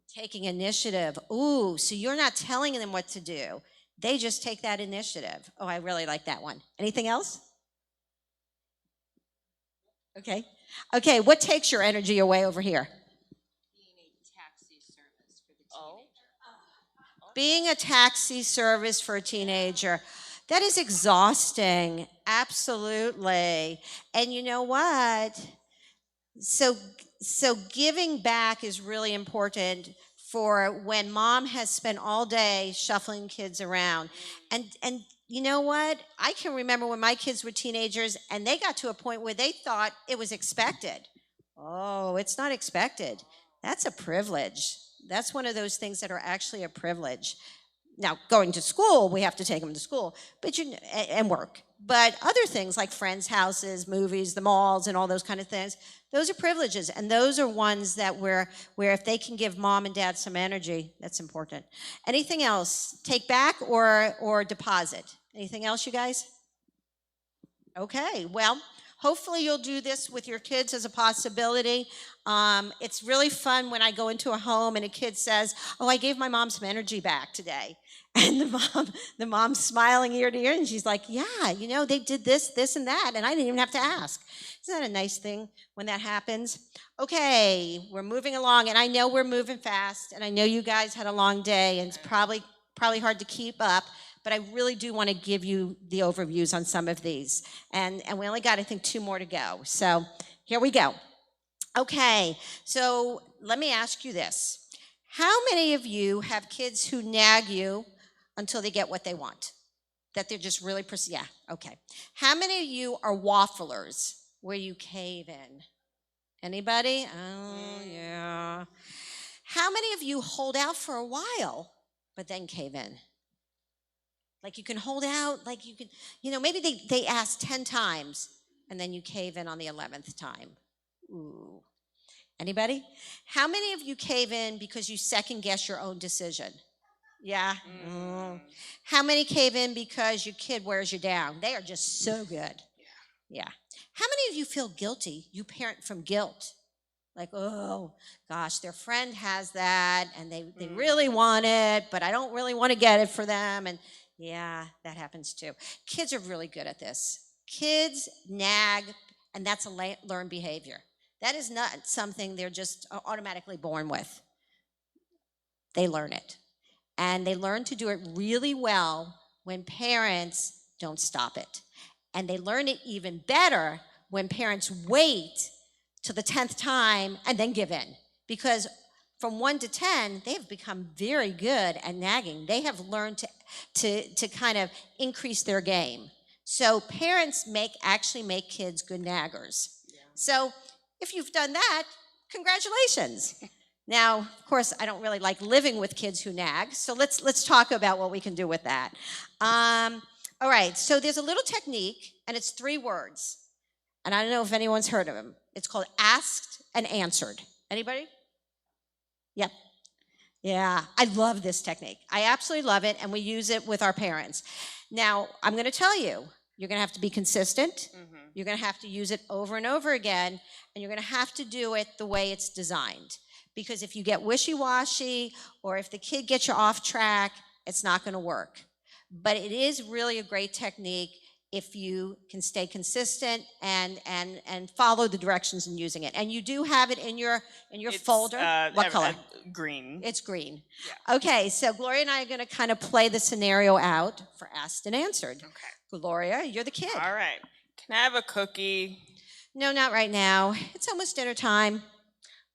Taking initiative. Ooh, so you're not telling them what to do. They just take that initiative. Oh, I really like that one. Anything else? Okay. Okay, what takes your energy away over here? Being a taxi service for the teenager. Being a taxi service for a teenager. That is exhausting. Absolutely. And you know what? So giving back is really important for when mom has spent all day shuffling kids around. And you know what? I can remember when my kids were teenagers and they got to a point where they thought it was expected. Oh, it's not expected. That's a privilege. That's one of those things that are actually a privilege. Now, going to school, we have to take them to school, but and work. But other things like friends' houses, movies, the malls, and all those kind of things, those are privileges, and those are ones that where if they can give mom and dad some energy, that's important. Anything else? Take back or deposit? Anything else, you guys? Okay, well, hopefully you'll do this with your kids as a possibility. It's really fun when I go into a home and a kid says, "Oh, I gave my mom some energy back today," and the mom's smiling ear to ear, and she's like, "Yeah, you know, they did this, this, and that, and I didn't even have to ask." Isn't that a nice thing when that happens? Okay, we're moving along, and I know we're moving fast, and I know you guys had a long day, and it's probably hard to keep up. But I really do want to give you the overviews on some of these. And we only got, I think, 2 more to go. So here we go. Okay, so let me ask you this. How many of you have kids who nag you until they get what they want? That they're just really, yeah, okay. How many of you are wafflers where you cave in? Anybody? Oh, yeah. How many of you hold out for a while but then cave in? Like you can hold out, like you can, maybe they ask 10 times and then you cave in on the 11th time. Ooh. Anybody? How many of you cave in because you second guess your own decision? Yeah. How many cave in because your kid wears you down? They are just so good. Yeah. How many of you feel guilty? You parent from guilt. Like, oh, gosh, their friend has that and they really want it, but I don't really want to get it for them. And yeah, that happens too. Kids are really good at this. Kids nag, and that's a learned behavior. That is not something they're just automatically born with. They learn it. And they learn to do it really well when parents don't stop it. And they learn it even better when parents wait to the 10th time and then give in. Because from 1 to 10, they have become very good at nagging. They have learned to kind of increase their game. So parents actually make kids good naggers. Yeah. So if you've done that, congratulations. Now, of course, I don't really like living with kids who nag, so let's talk about what we can do with that. All right, so there's a little technique, and it's 3 words. And I don't know if anyone's heard of them. It's called asked and answered. Anybody? Yep. Yeah, I love this technique. I absolutely love it, and we use it with our parents. Now, I'm going to tell you, you're going to have to be consistent. Mm-hmm. You're going to have to use it over and over again, and you're going to have to do it the way it's designed. Because if you get wishy-washy or if the kid gets you off track, it's not going to work. But it is really a great technique if you can stay consistent and follow the directions in using it. And you do have it in your folder. What color? Green. It's green. Yeah. Okay, so Gloria and I are going to kind of play the scenario out for asked and answered. Okay. Gloria, you're the kid. All right. Can I have a cookie? No, not right now. It's almost dinner time.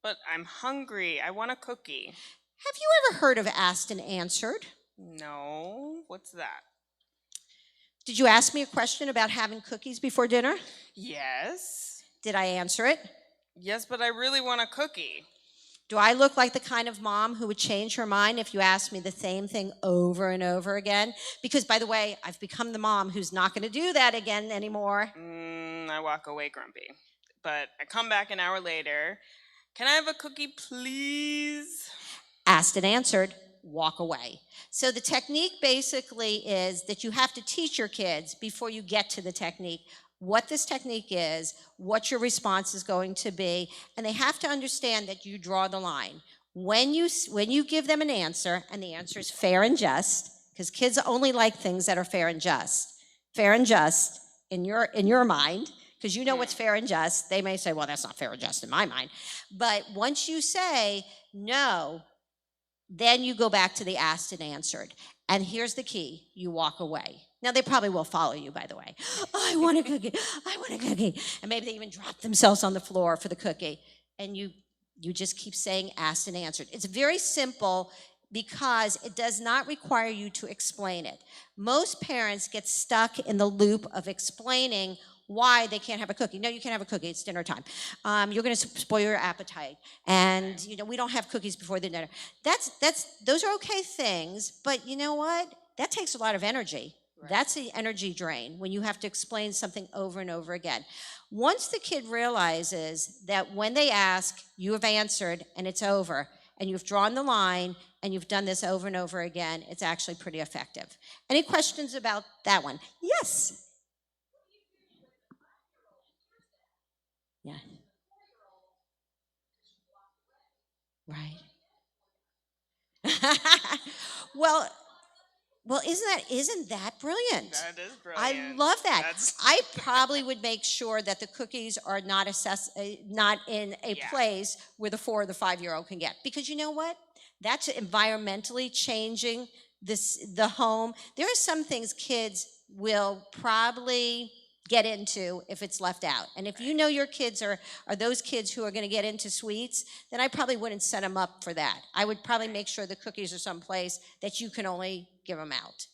But I'm hungry. I want a cookie. Have you ever heard of asked and answered? No. What's that? Did you ask me a question about having cookies before dinner? Yes. Did I answer it? Yes, but I really want a cookie. Do I look like the kind of mom who would change her mind if you asked me the same thing over and over again? Because, by the way, I've become the mom who's not going to do that again anymore. I walk away grumpy. But I come back an hour later. Can I have a cookie, please? Asked and answered, walk away. So the technique basically is that you have to teach your kids before you get to the technique what this technique is, what your response is going to be, and they have to understand that you draw the line. When you give them an answer, and the answer is fair and just, because kids only like things that are fair and just. Fair and just in your mind, because you know what's fair and just. They may say, well, that's not fair and just in my mind. But once you say no, then you go back to the asked and answered. And here's the key. You walk away. Now, they probably will follow you, by the way. Oh, I want a cookie. I want a cookie. And maybe they even drop themselves on the floor for the cookie. And you just keep saying asked and answered. It's very simple because it does not require you to explain it. Most parents get stuck in the loop of explaining why they can't have a cookie. No, you can't have a cookie. It's dinner time. You're going to spoil your appetite. And, we don't have cookies before the dinner. Those are okay things, but you know what? That takes a lot of energy. Right. That's the energy drain when you have to explain something over and over again. Once the kid realizes that when they ask, you have answered and it's over, and you've drawn the line and you've done this over and over again, it's actually pretty effective. Any questions about that one? Yes. Yeah. Right. Well, isn't that brilliant? That is brilliant. I love that. I probably would make sure that the cookies are not in a place where the 4 or the 5-year-old can get. Because you know what? That's environmentally changing the home. There are some things kids will probably get into if it's left out. And if you know your kids are those kids who are going to get into sweets, then I probably wouldn't set them up for that. I would probably make sure the cookies are someplace that you can only give them out.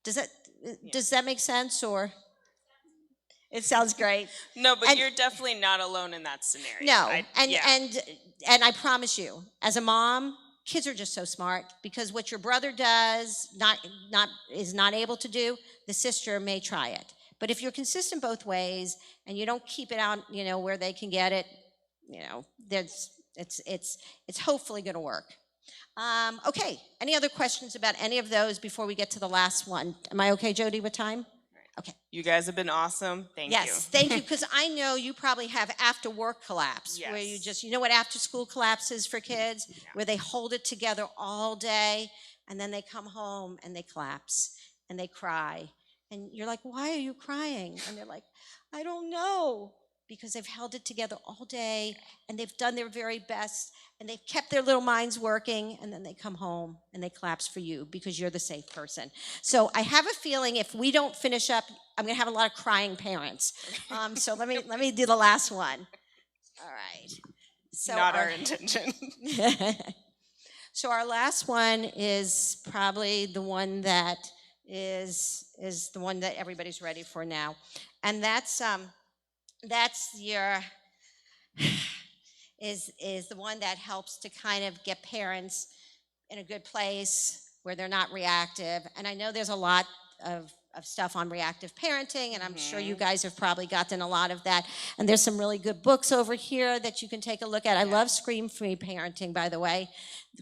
Does that make sense, or? It sounds great. No, but you're definitely not alone in that scenario. No, and I promise you, as a mom, kids are just so smart, because what your brother does is not able to do, the sister may try it. But if you're consistent both ways and you don't keep it out, where they can get it, it's hopefully going to work. Okay, any other questions about any of those before we get to the last one? Am I okay, Jody, with time? Okay. You guys have been awesome. Thank you. Yes, thank you, because I know you probably have after work collapse, where you Yes. just, what after school collapse is for kids, where they hold it together all day and then they come home and they collapse and they cry. And you're like, why are you crying? And they're like, I don't know, because they've held it together all day and they've done their very best and they've kept their little minds working, and then they come home and they collapse for you because you're the safe person. So I have a feeling if we don't finish up, I'm going to have a lot of crying parents. So let me do the last one. All right. So Not our intention. So our last one is probably the one that is the one that everybody's ready for now, and that's your is the one that helps to kind of get parents in a good place where they're not reactive. And I know there's a lot of stuff on reactive parenting, and I'm sure you guys have probably gotten a lot of that. And there's some really good books over here that you can take a look at. I love Scream-Free Parenting, by the way.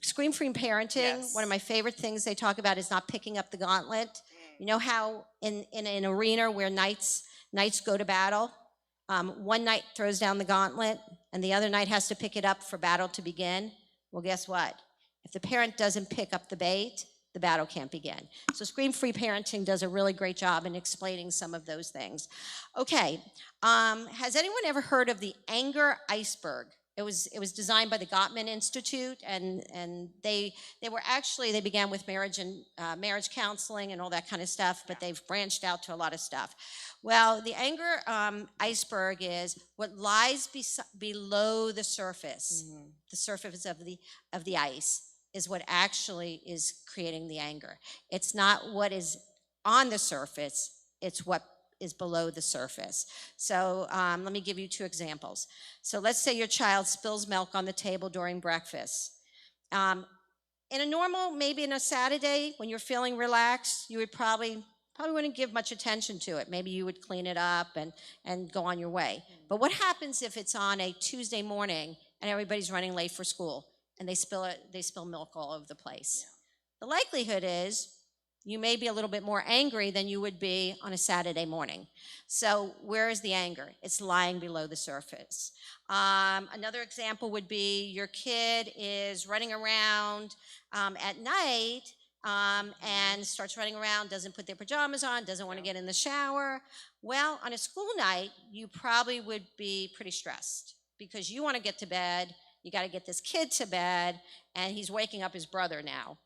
Scream-Free Parenting, one of my favorite things they talk about is not picking up the gauntlet. You know how in an arena where knights go to battle, one knight throws down the gauntlet and the other knight has to pick it up for battle to begin? Well, guess what? If the parent doesn't pick up the bait, the battle can't begin. So Scream-Free Parenting does a really great job in explaining some of those things. Okay, has anyone ever heard of the Anger Iceberg? It was designed by the Gottman Institute, and they began with marriage and marriage counseling and all that kind of stuff, but they've branched out to a lot of stuff. Well, the anger iceberg is what lies below the surface. The surface of the ice is what actually is creating the anger. It's not what is on the surface, it's what is below the surface. So let me give you 2 examples. So let's say your child spills milk on the table during breakfast. In a normal, maybe in a Saturday, when you're feeling relaxed, you would probably wouldn't give much attention to it. Maybe you would clean it up and go on your way. But what happens if it's on a Tuesday morning and everybody's running late for school and they spill milk all over the place? The likelihood is you may be a little bit more angry than you would be on a Saturday morning. So where is the anger? It's lying below the surface. Another example would be your kid is running around at night and starts running around, doesn't put their pajamas on, doesn't want to get in the shower. Well, on a school night, you probably would be pretty stressed because you want to get to bed, you got to get this kid to bed, and he's waking up his brother now.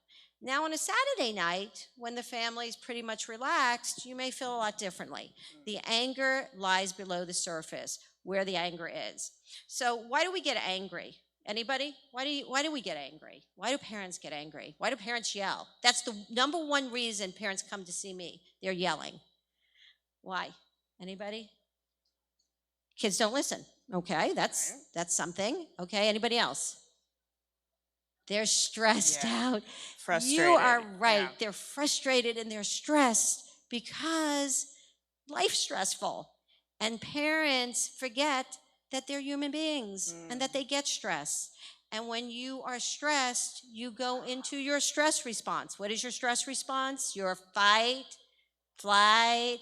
Now, on a Saturday night, when the family's pretty much relaxed, you may feel a lot differently. The anger lies below the surface, where the anger is. So why do we get angry? Anybody? Why do we get angry? Why do parents get angry? Why do parents yell? That's the number one reason parents come to see me. They're yelling. Why? Anybody? Kids don't listen. Okay, that's something. Okay, anybody else? They're stressed out. Frustrated. You are right. Yeah. They're frustrated and they're stressed because life's stressful. And parents forget that they're human beings and that they get stressed. And when you are stressed, you go into your stress response. What is your stress response? Your fight, flight,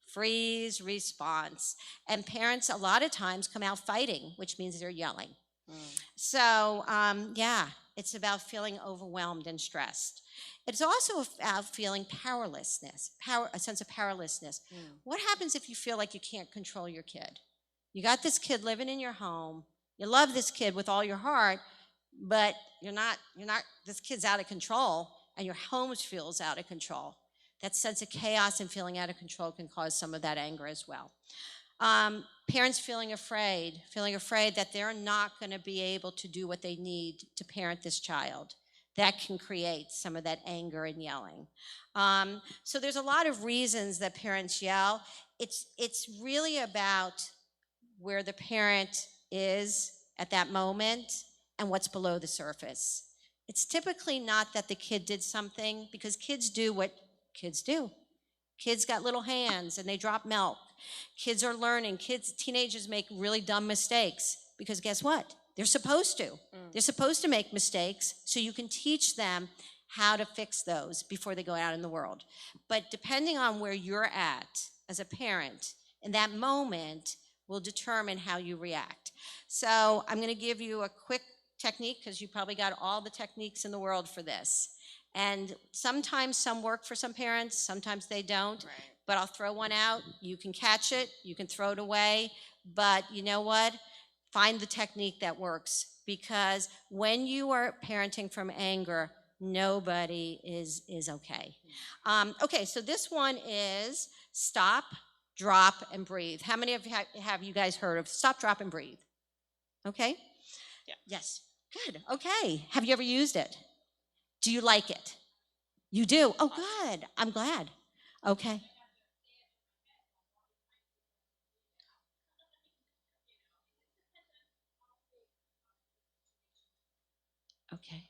freeze response. And parents a lot of times come out fighting, which means they're yelling. So, it's about feeling overwhelmed and stressed. It's also about feeling powerlessness, a sense of powerlessness. What happens if you feel like you can't control your kid? You got this kid living in your home. You love this kid with all your heart, but this kid's out of control, and your home feels out of control. That sense of chaos and feeling out of control can cause some of that anger as well. Parents feeling afraid that they're not going to be able to do what they need to parent this child. That can create some of that anger and yelling. So there's a lot of reasons that parents yell. It's really about where the parent is at that moment and what's below the surface. It's typically not that the kid did something, because kids do what kids do. Kids got little hands and they drop milk. Kids are learning. Teenagers make really dumb mistakes because guess what? They're supposed to. They're supposed to make mistakes so you can teach them how to fix those before they go out in the world. But depending on where you're at as a parent, in that moment will determine how you react. So I'm going to give you a quick technique because you probably got all the techniques in the world for this. And sometimes some work for some parents, sometimes they don't. Right. But I'll throw one out. You can catch it, you can throw it away. But you know what? Find the technique that works, because when you are parenting from anger, nobody is okay. Okay, so this one is stop, drop, and breathe. How many of you have you guys heard of stop, drop, and breathe? Okay? Yeah. Yes. Good. Okay. Have you ever used it? Do you like it? You do? Oh, good. I'm glad. Okay. Okay.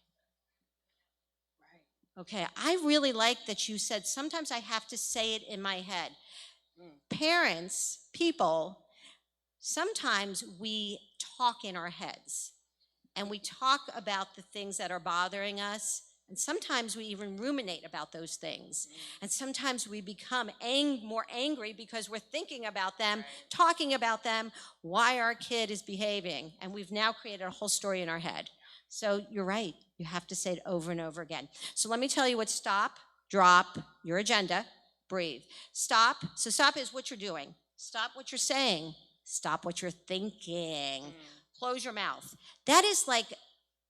Okay. I really like that you said sometimes I have to say it in my head. Parents, people, sometimes we talk in our heads and we talk about the things that are bothering us. And sometimes we even ruminate about those things. And sometimes we become more angry because we're thinking about them, talking about them, why our kid is behaving. And we've now created a whole story in our head. So you're right. You have to say it over and over again. So let me tell you what stop, drop, your agenda, breathe. Stop. So stop is what you're doing. Stop what you're saying. Stop what you're thinking. Close your mouth. That is like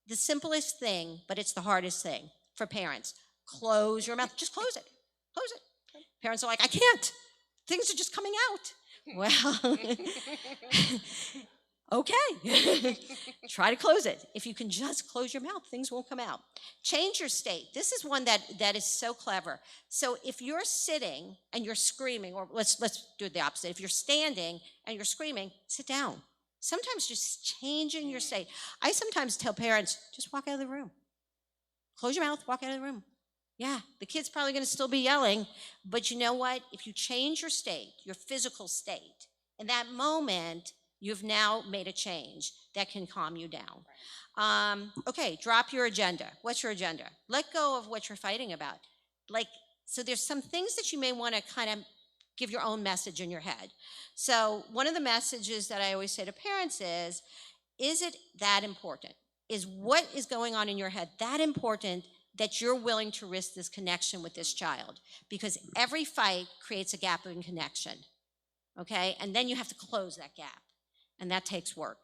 the simplest thing, but it's the hardest thing for parents. Close your mouth. Just close it. Close it. Parents are like, I can't. Things are just coming out. Well, okay. Try to close it. If you can just close your mouth, things won't come out. Change your state. This is one that is so clever. So if you're sitting and you're screaming, or let's do the opposite. If you're standing and you're screaming, sit down. Sometimes just changing your state. I sometimes tell parents, just walk out of the room. Close your mouth, walk out of the room. Yeah, the kid's probably going to still be yelling, but you know what? If you change your state, your physical state, in that moment, you've now made a change that can calm you down. Okay, drop your agenda. What's your agenda? Let go of what you're fighting about. So there's some things that you may want to kind of give your own message in your head. So one of the messages that I always say to parents is it that important? Is what is going on in your head that important that you're willing to risk this connection with this child? Because every fight creates a gap in connection, okay? And then you have to close that gap, and that takes work.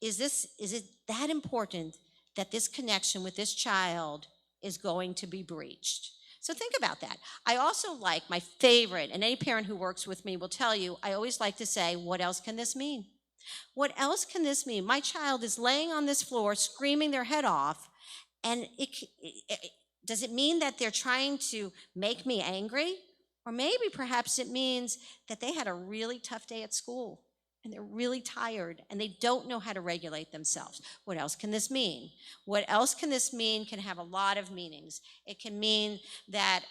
Is it that important that this connection with this child is going to be breached? So think about that. I also like my favorite, and any parent who works with me will tell you, I always like to say, what else can this mean? What else can this mean? My child is laying on this floor screaming their head off, and does it mean that they're trying to make me angry? Or maybe perhaps it means that they had a really tough day at school and they're really tired and they don't know how to regulate themselves. What else can this mean? What else can this mean can have a lot of meanings. It can mean that,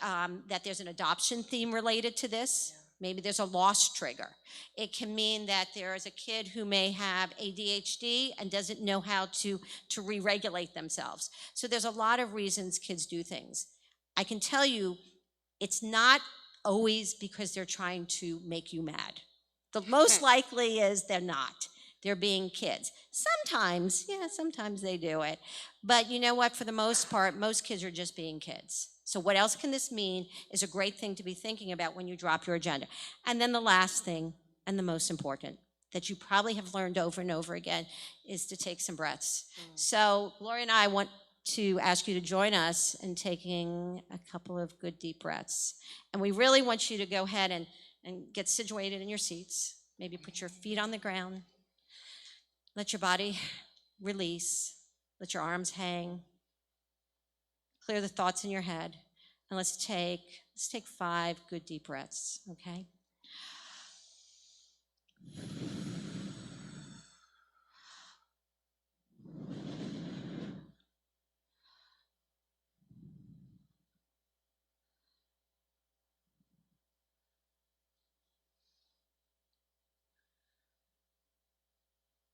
that there's an adoption theme related to this. Maybe there's a loss trigger. It can mean that there is a kid who may have ADHD and doesn't know how to re-regulate themselves. So there's a lot of reasons kids do things. I can tell you, it's not always because they're trying to make you mad. The most likely is they're not. They're being kids. Sometimes they do it. But you know what? For the most part, most kids are just being kids. So what else can this mean is a great thing to be thinking about when you drop your agenda. And then the last thing, and the most important, that you probably have learned over and over again, is to take some breaths. So Gloria and I want to ask you to join us in taking a couple of good deep breaths. And we really want you to go ahead and get situated in your seats. Maybe put your feet on the ground. Let your body release. Let your arms hang. Clear the thoughts in your head. And let's take 5 good deep breaths, okay?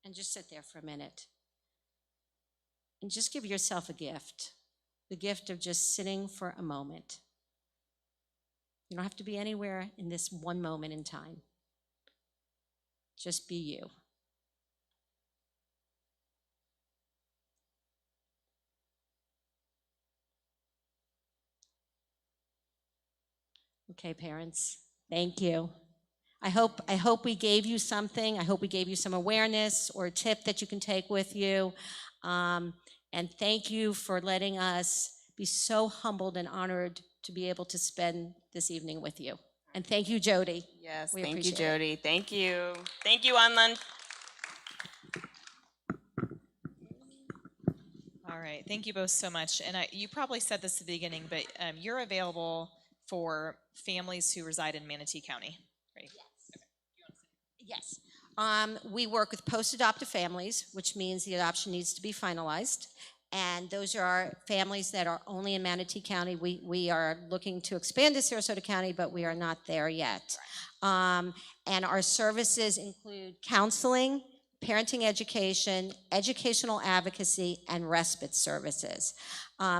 and just sit there for a minute. And just give yourself a gift, the gift of just sitting for a moment. You don't have to be anywhere in this one moment in time. Just be you. Okay, parents, thank you. I hope we gave you something. I hope we gave you some awareness or a tip that you can take with you. And thank you for letting us be so humbled and honored to be able to spend this evening with you. And thank you, Jody. Yes, We thank you, appreciate it. Jody. Thank you. Thank you, Online. All right, thank you both so much. And you probably said this at the beginning, but you're available for families who reside in Manatee County, right? Yes. We work with post-adoptive families, which means the adoption needs to be finalized. And those are families that are only in Manatee County. We are looking to expand to Sarasota County, but we are not there yet. And our services include counseling, parenting education, educational advocacy, and respite services.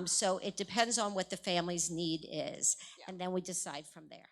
So it depends on what the family's need is, and then we decide from there.